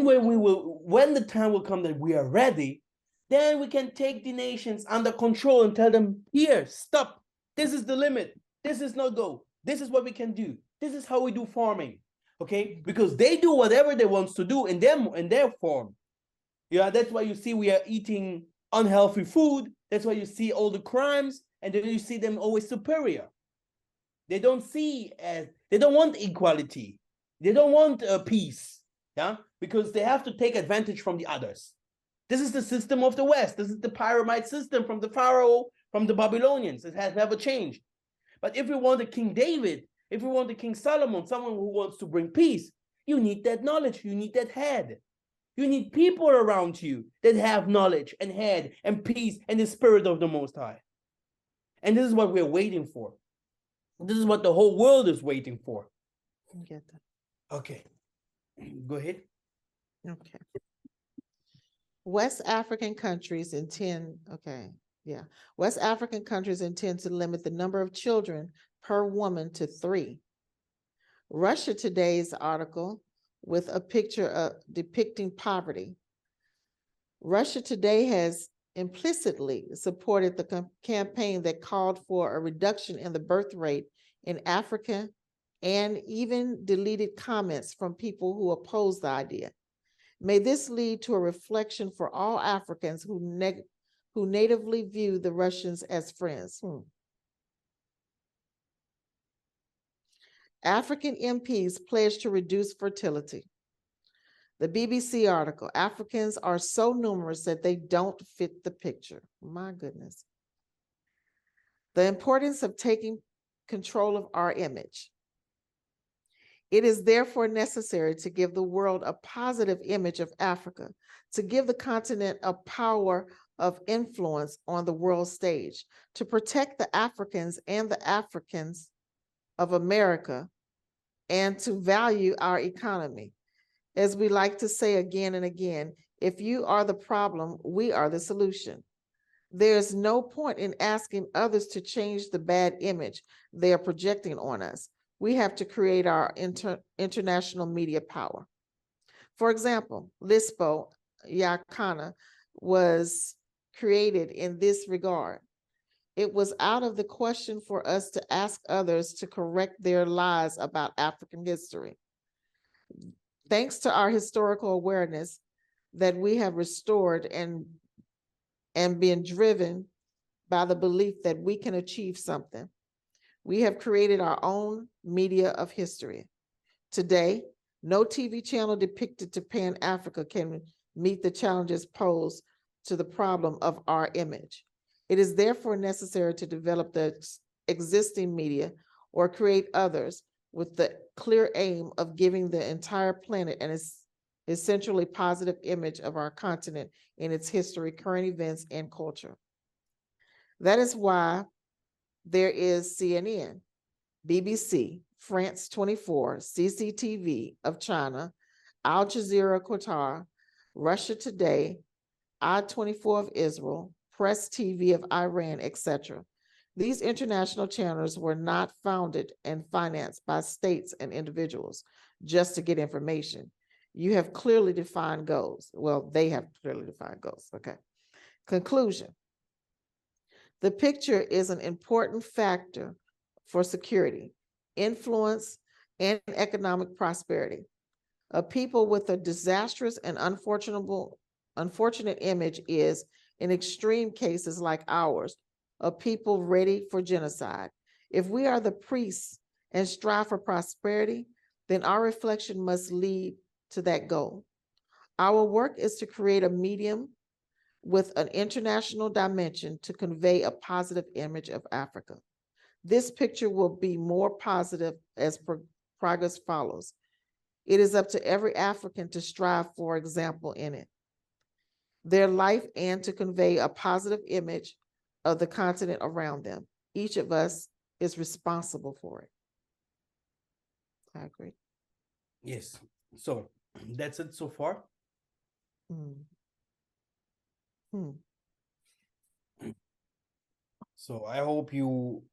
S1: the time will come that we are ready, then we can take the nations under control and tell them, here, stop. This is the limit. This is no go. This is what we can do. This is how we do farming. Okay? Because they do whatever they want to do in their form. Yeah, that's why you see we are eating unhealthy food. That's why you see all the crimes, and then you see them always superior. They don't want equality. They don't want peace. Yeah, because they have to take advantage from the others. This is the system of the West. This is the pyramid system from the Pharaoh, from the Babylonians. It has never changed. But if we want a King David, if we want a King Solomon, someone who wants to bring peace, you need that knowledge. You need that head. You need people around you that have knowledge and head and peace and the spirit of the Most High. And this is what we're waiting for. This is what the whole world is waiting for.
S3: I get that.
S1: Okay. Go ahead.
S3: Okay. West African countries intend to limit the number of children per woman to 3. Russia Today's article with a picture depicting poverty. Russia Today has implicitly supported the campaign that called for a reduction in the birth rate in Africa and even deleted comments from people who oppose the idea. May this lead to a reflection for all Africans who natively view the Russians as friends. African MPs pledged to reduce fertility. The BBC article, Africans are so numerous that they don't fit the picture. My goodness. The importance of taking control of our image. It is therefore necessary to give the world a positive image of Africa, to give the continent a power of influence on the world stage, to protect the Africans and the Africans of America, and to value our economy. As we like to say again and again, if you are the problem, we are the solution. There's no point in asking others to change the bad image they are projecting on us. We have to create our international media power. For example, Lispo Yakana was created in this regard. It was out of the question for us to ask others to correct their lies about African history. Thanks to our historical awareness that we have restored and been driven by the belief that we can achieve something, we have created our own media of history. Today, no TV channel depicted to Pan-Africa can meet the challenges posed to the problem of our image. It is therefore necessary to develop the existing media or create others with the clear aim of giving the entire planet an essentially positive image of our continent in its history, current events, and culture. That is why there is CNN, BBC, France 24, CCTV of China, Al Jazeera Qatar, Russia Today, I-24 of Israel, Press TV of Iran, etc. These international channels were not founded and financed by states and individuals just to get information. You have clearly defined goals. Well, they have clearly defined goals. Okay. Conclusion. The picture is an important factor for security, influence, and economic prosperity. A people with a disastrous and unfortunate image is, in extreme cases like ours, a people ready for genocide. If we are the priests and strive for prosperity, then our reflection must lead to that goal. Our work is to create a medium with an international dimension to convey a positive image of Africa. This picture will be more positive as progress follows. It is up to every African to strive for example in it, their life, and to convey a positive image of the continent around them. Each of us is responsible for it. I agree.
S1: Yes. So that's it so far. So I hope you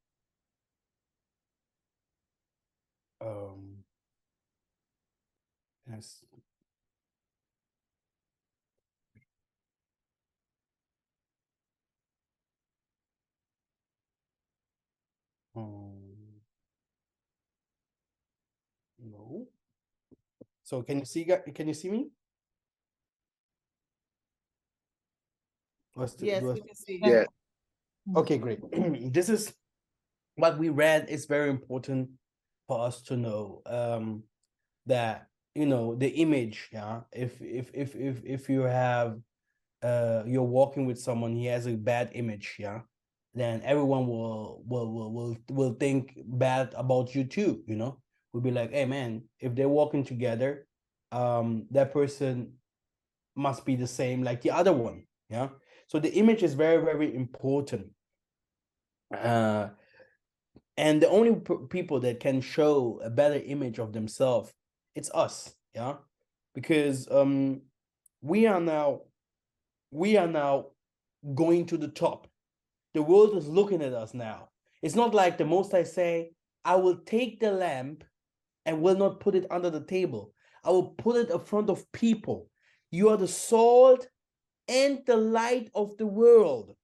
S1: yes. No. So can you see me?
S3: Yes, we can see.
S4: Yeah.
S1: Okay, great. This is what we read. Is very important for us to know that, you know, the image. Yeah, if you have you're walking with someone, he has a bad image. Yeah, then everyone will think bad about you too. You know, we'll be like, hey man, if they're walking together, that person must be the same like the other one. Yeah, so the image is very, very important. And the only people that can show a better image of themselves, it's us. Yeah, because we are now going to the top. The world is looking at us now. It's not like the Most High say, I will take the lamp and will not put it under the table. I will put it in front of people. You are the salt and the light of the world.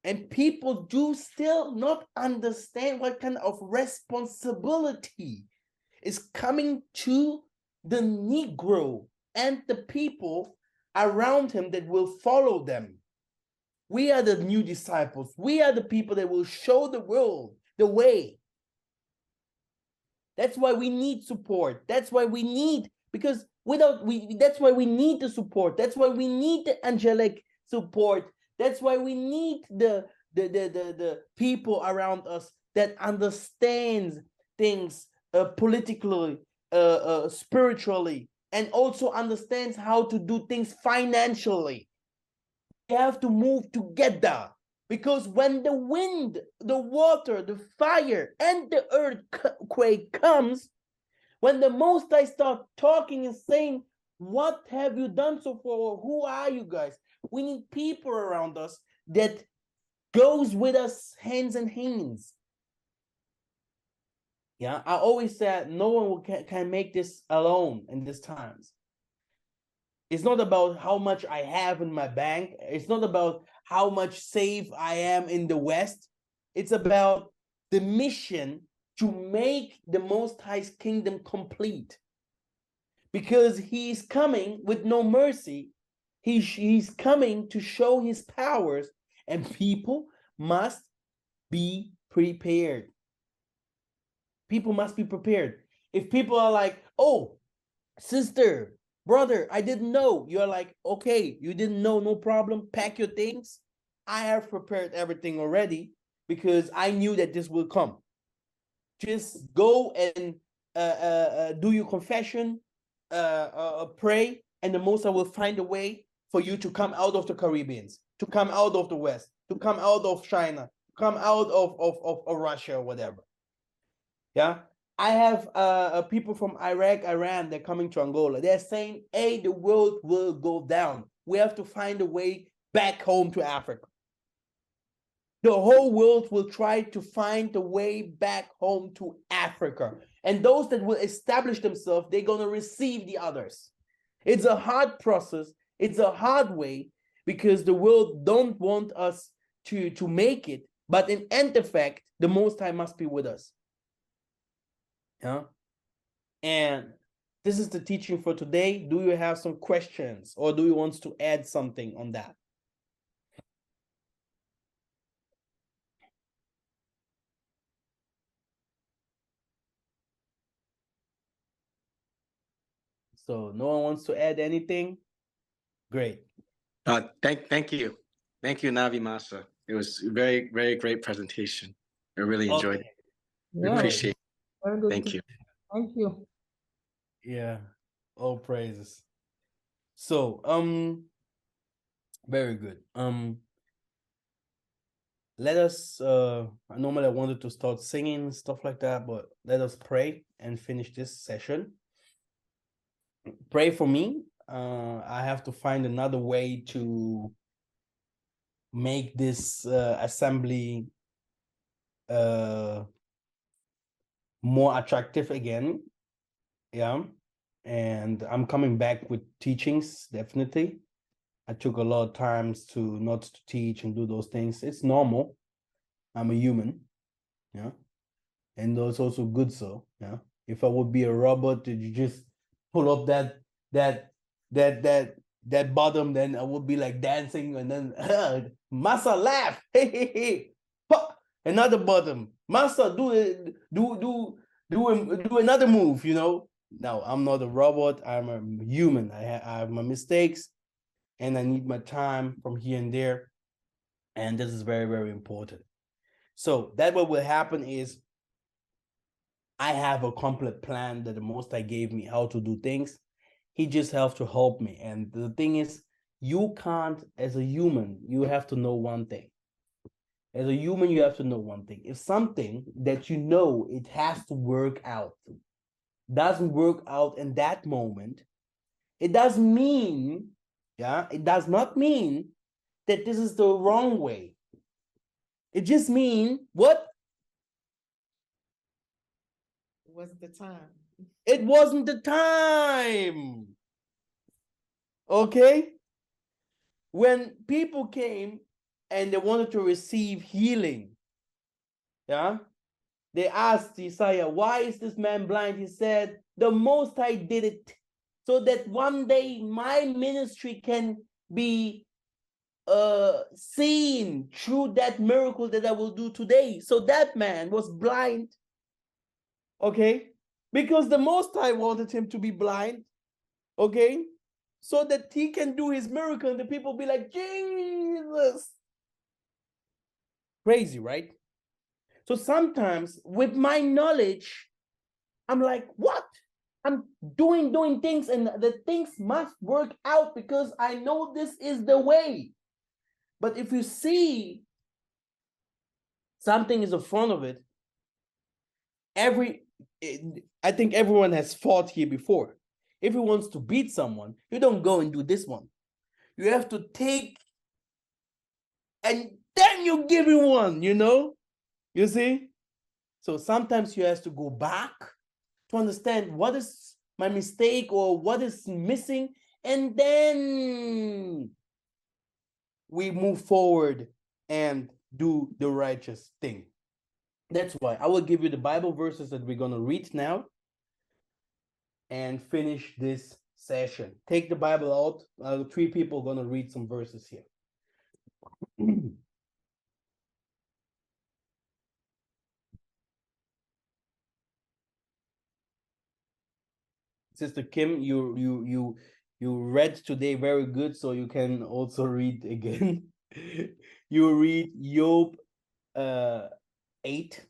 S1: And people do still not understand what kind of responsibility is coming to the Negro and the people around him that will follow them. We are the new disciples. We are the people that will show the world the way. That's why we need support. That's why we need, because that's why we need the support. That's why we need the angelic support. That's why we need the people around us that understands things politically, spiritually, and also understands how to do things financially. We have to move together, because when the wind, the water, the fire, and the earthquake comes, when the Most High start talking and saying, what have you done so far? Who are you guys? We need people around us that goes with us hands in hands. Yeah, I always said no one can make this alone in these times. It's not about how much I have in my bank. It's not about how much safe I am in the West. It's about the mission to make the Most High's kingdom complete. Because he's coming with no mercy. He's coming to show his powers, and people must be prepared. People must be prepared. If people are like, oh, sister, brother, I didn't know. You're like, okay, you didn't know, no problem. Pack your things. I have prepared everything already because I knew that this will come. Just go and do your confession, pray, and the Most High will find a way for you to come out of the Caribbeans, to come out of the West, to come out of China, to come out of Russia or whatever. Yeah, I have people from Iraq, Iran, they're coming to Angola. They're saying, hey, the world will go down. We have to find a way back home to Africa. The whole world will try to find a way back home to Africa. And those that will establish themselves, they're going to receive the others. It's a hard process. It's a hard way, because the world don't want us to make it. But in end effect, the Most High must be with us. Yeah. And this is the teaching for today. Do you have some questions, or do you want to add something on that? So no one wants to add anything? Great.
S4: Thank you. Thank you, Navi Masa. It was a very, very great presentation. I really enjoyed it. We
S2: Yeah,
S4: appreciate it.
S2: very good.
S4: Thank you.
S2: Thank you.
S1: Yeah, all praises. So, very good. Let us, normally I wanted to start singing, stuff like that, but let us pray and finish this session. Pray for me. I have to find another way to make this assembly more attractive again. Yeah. And I'm coming back with teachings, definitely. I took a lot of times to not to teach and do those things. It's normal. I'm a human. Yeah. And it's also good so. Yeah. If I would be a robot, did you just pull up that bottom, then I would be like dancing, and then Masa laugh. Hey, hey, hey. Another bottom. Masa do another move, you know. No, I'm not a robot. I'm a human. I have my mistakes, and I need my time from here and there. And this is very, very important. So that what will happen is I have a complete plan that the Most High gave me how to do things. He just has to help me. And the thing is, you can't, as a human, you have to know one thing. As a human, you have to know one thing. If something that you know it has to work out doesn't work out in that moment, it doesn't mean, it does not mean that this is the wrong way. It just means what?
S3: Was the time.
S1: It wasn't the time. Okay? When people came and they wanted to receive healing, they asked Isaiah, why is this man blind? He said, the Most High did it so that one day my ministry can be seen through that miracle that I will do today. So that man was blind. Okay, because the Most High wanted him to be blind, okay, so that he can do his miracle and the people be like, Jesus. Crazy, right? So sometimes with my knowledge, I'm like, what? I'm doing things and the things must work out because I know this is the way. But if you see something is in front of it, I think everyone has fought here before. If he wants to beat someone, you don't go and do this one. You have to take and then you give him one, you see? So sometimes you have to go back to understand what is my mistake or what is missing, and then we move forward and do the righteous thing. That's why I will give you the Bible verses that we're going to read now and finish this session. Take the Bible out. 3 people are going to read some verses here. Sister Kim, you read today very good, so you can also read again. You read Job 8.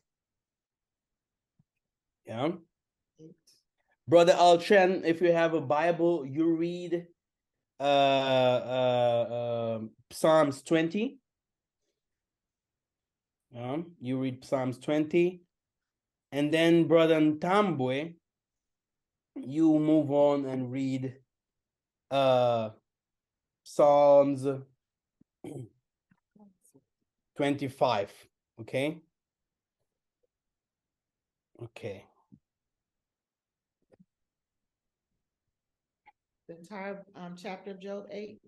S1: Yeah. Brother Alchen, if you have a Bible, you read Psalms 20. You read Psalms 20. And then Brother Ntambwe, you move on and read Psalms 25. Okay.
S3: The entire chapter of Job 8.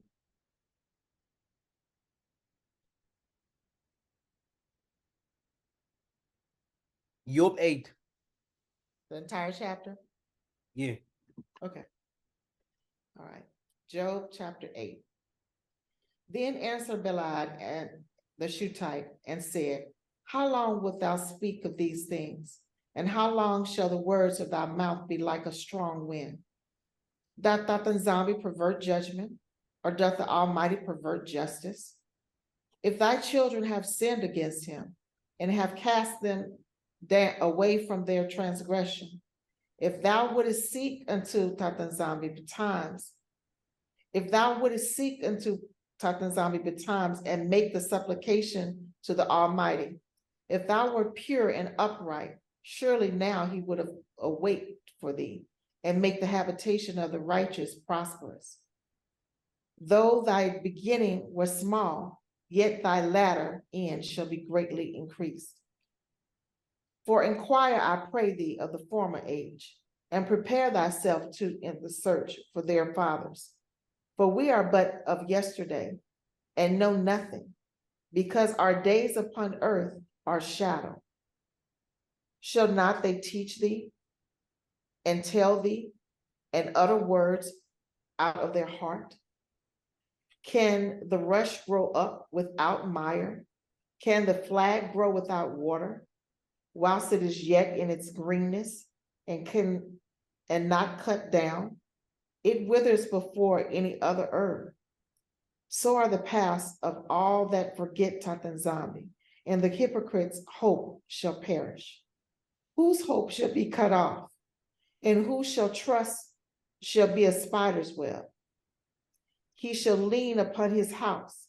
S1: Job 8.
S3: The entire chapter?
S1: Yeah.
S3: Okay. All right. Job chapter 8. Then answered Beulah and the Shuhite and said, how long wilt thou speak of these things? And how long shall the words of thy mouth be like a strong wind? Doth Nzambi pervert judgment, or doth the Almighty pervert justice? If thy children have sinned against him, and have cast them away from their transgression, if thou wouldest seek unto Nzambi betimes, and make the supplication to the Almighty, if thou wert pure and upright, surely now he would have await for thee, and make the habitation of the righteous prosperous. Though thy beginning was small, yet thy latter end shall be greatly increased. For inquire, I pray thee, of the former age, and prepare thyself in the search for their fathers. For we are but of yesterday, and know nothing, because our days upon earth are shadow. Shall not they teach thee, and tell thee, and utter words out of their heart? Can the rush grow up without mire? Can the flag grow without water, whilst it is yet in its greenness, and not cut down? It withers before any other herb. So are the paths of all that forget Nzambi, and the hypocrite's hope shall perish. Whose hope shall be cut off, and who shall trust shall be a spider's web. He shall lean upon his house,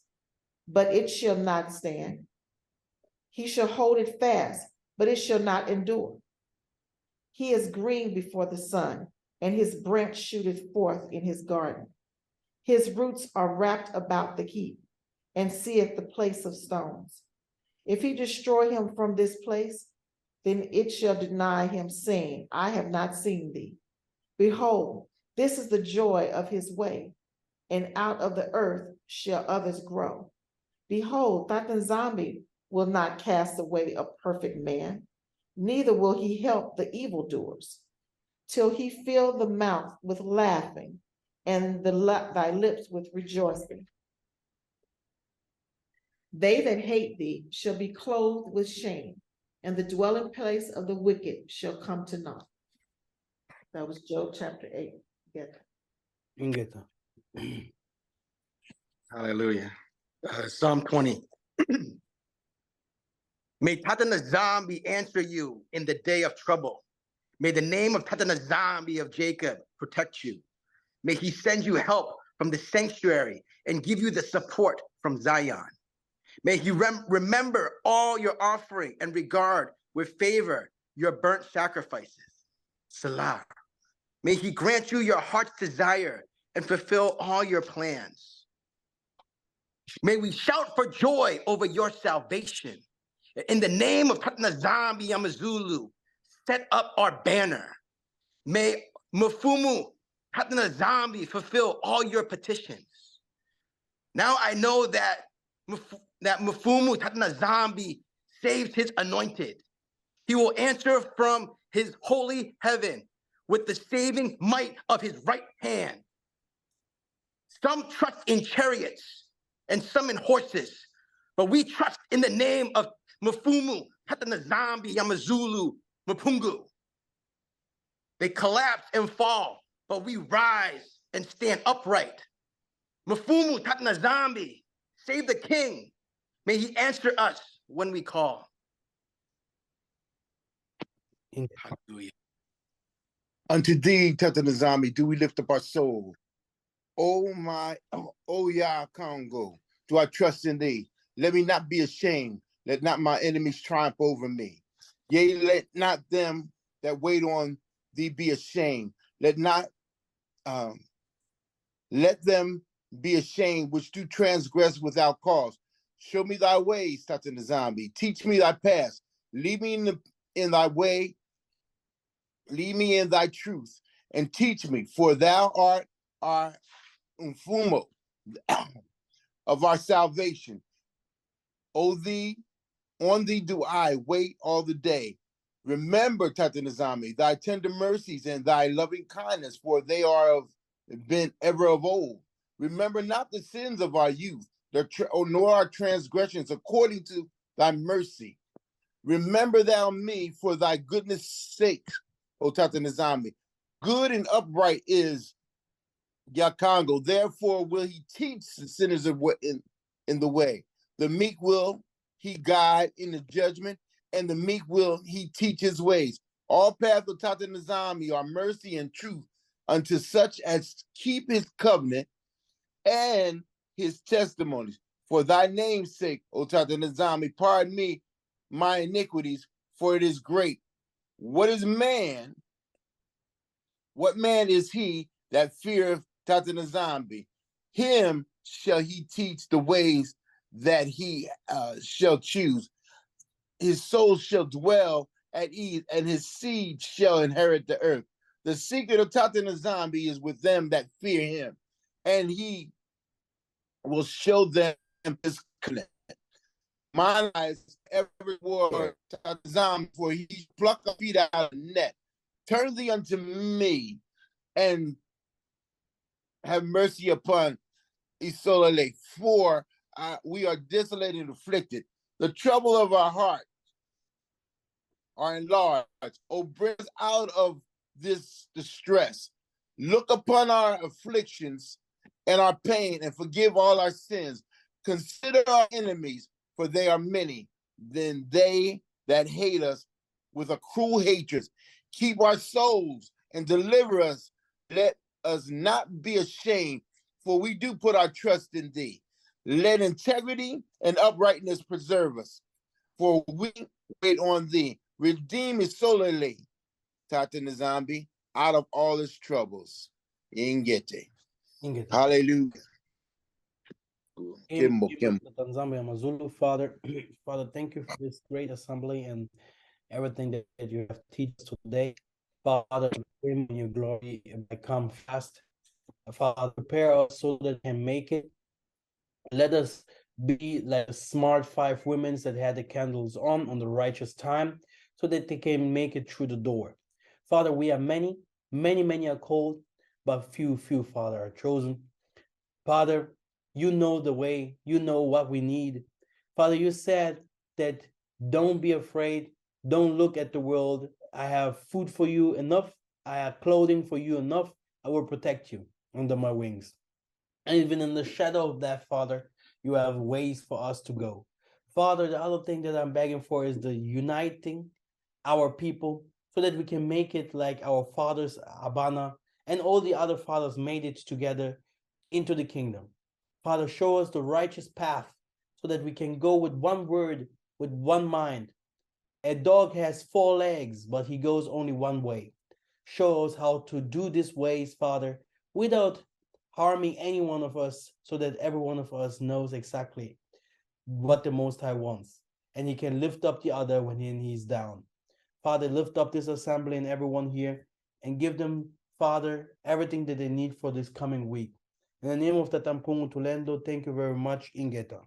S3: but it shall not stand. He shall hold it fast, but it shall not endure. He is green before the sun, and his branch shooteth forth in his garden. His roots are wrapped about the heap, and seeth the place of stones. If he destroy him from this place, then it shall deny him, saying, I have not seen thee. Behold, this is the joy of his way, and out of the earth shall others grow. Behold, Nzambi will not cast away a perfect man, neither will he help the evildoers, till he fill the mouth with laughing, and thy lips with rejoicing. They that hate thee shall be clothed with shame, and the dwelling place of the wicked shall come to naught. That was Job chapter 8. Get
S1: Ingeta.
S4: Hallelujah. Psalm 20. May Tatanazambi answer you in the day of trouble. May the name of Tatanazambi of Jacob protect you. May he send you help from the sanctuary and give you the support from Zion. May he remember all your offering and regard with favor your burnt sacrifices. Salah. May he grant you your heart's desire and fulfill all your plans. May we shout for joy over your salvation. In the name of Tatnazambi Yamazulu, set up our banner. May Mfumu Tatnazambi fulfill all your petitions. Now I know that Mfumu Tatnazambi saved his anointed. He will answer from his holy heaven with the saving might of his right hand. Some trust in chariots and some in horses, but we trust in the name of Mfumu Tatanazambi Yamazulu Mapungu. They collapse and fall, but we rise and stand upright. Mfumu Tatanazambi, save the king. May he answer us when we call. Hallelujah.
S5: Unto thee, Tatanazami, do we lift up our soul. Oh Yah Congo, do I trust in thee? Let me not be ashamed. Let not my enemies triumph over me. Yea, let not them that wait on thee be ashamed. Let them be ashamed which do transgress without cause. Show me thy ways, Tatanazami. Teach me thy paths. Lead me in thy way. Lead me in thy truth and teach me, for thou art our Mfumo of our salvation. On thee do I wait all the day. Remember, Tatanazami, thy tender mercies and thy loving kindness, for they are been ever of old. Remember not the sins of our youth, nor our transgressions, according to thy mercy. Remember thou me for thy goodness' sake, O Tatanazami. Good and upright is Yakongo. Therefore will he teach the sinners in the way. The meek will he guide in the judgment, and the meek will he teach his ways. All paths of Tatanazami are mercy and truth unto such as keep his covenant and his testimonies. For thy name's sake, O Tatanazami, pardon me my iniquities, for it is great. What man is he that feareth Tatanazambi? Him shall he teach the ways that he shall choose. His soul shall dwell at ease, and his seed shall inherit the earth. The secret of Tatanazambi is with them that fear him, and he will show them his covenant. Mine eyes every word Tatanazambi, for he plucked our feet out of the net. Turn thee unto me, and have mercy upon Isolale, for we are desolate and afflicted. The trouble of our heart are enlarged. Oh, bring us out of this distress. Look upon our afflictions and our pain, and forgive all our sins. Consider our enemies, for they are many. Then they that hate us with a cruel hatred. Keep our souls and deliver us. Let us not be ashamed, for we do put our trust in thee. Let integrity and uprightness preserve us, for we wait on thee. Redeem us solely, Tatanazambi, out of all his troubles. Ingete. Hallelujah.
S1: Tanzania, Mazulu, Father, Father, thank you for this great assembly and everything that you have taught us today. Father, in your glory come fast. Father, prepare us so that we can make it. Let us be like the smart 5 women that had the candles on the righteous time, so that they can make it through the door. Father, we are many are called, but few, Father, are chosen. Father, you know the way, you know what we need. Father, you said that don't be afraid, don't look at the world. I have food for you, enough I have clothing for you enough. I will protect you under my wings. And even in the shadow of that, Father, you have ways for us to go. Father, the other thing that I'm begging for is the uniting our people so that we can make it like our fathers, Abana, and all the other fathers made it together into the kingdom. Father, show us the righteous path so that we can go with one word, with one mind. A dog has 4 legs, but he goes only one way. Show us how to do these ways, Father, without harming any one of us, so that every one of us knows exactly what the Most High wants, and he can lift up the other when he's down. Father, lift up this assembly and everyone here, and give them, Father, everything that they need for this coming week. In the name of Tatampungu Tulendo, thank you very much, Ingeta.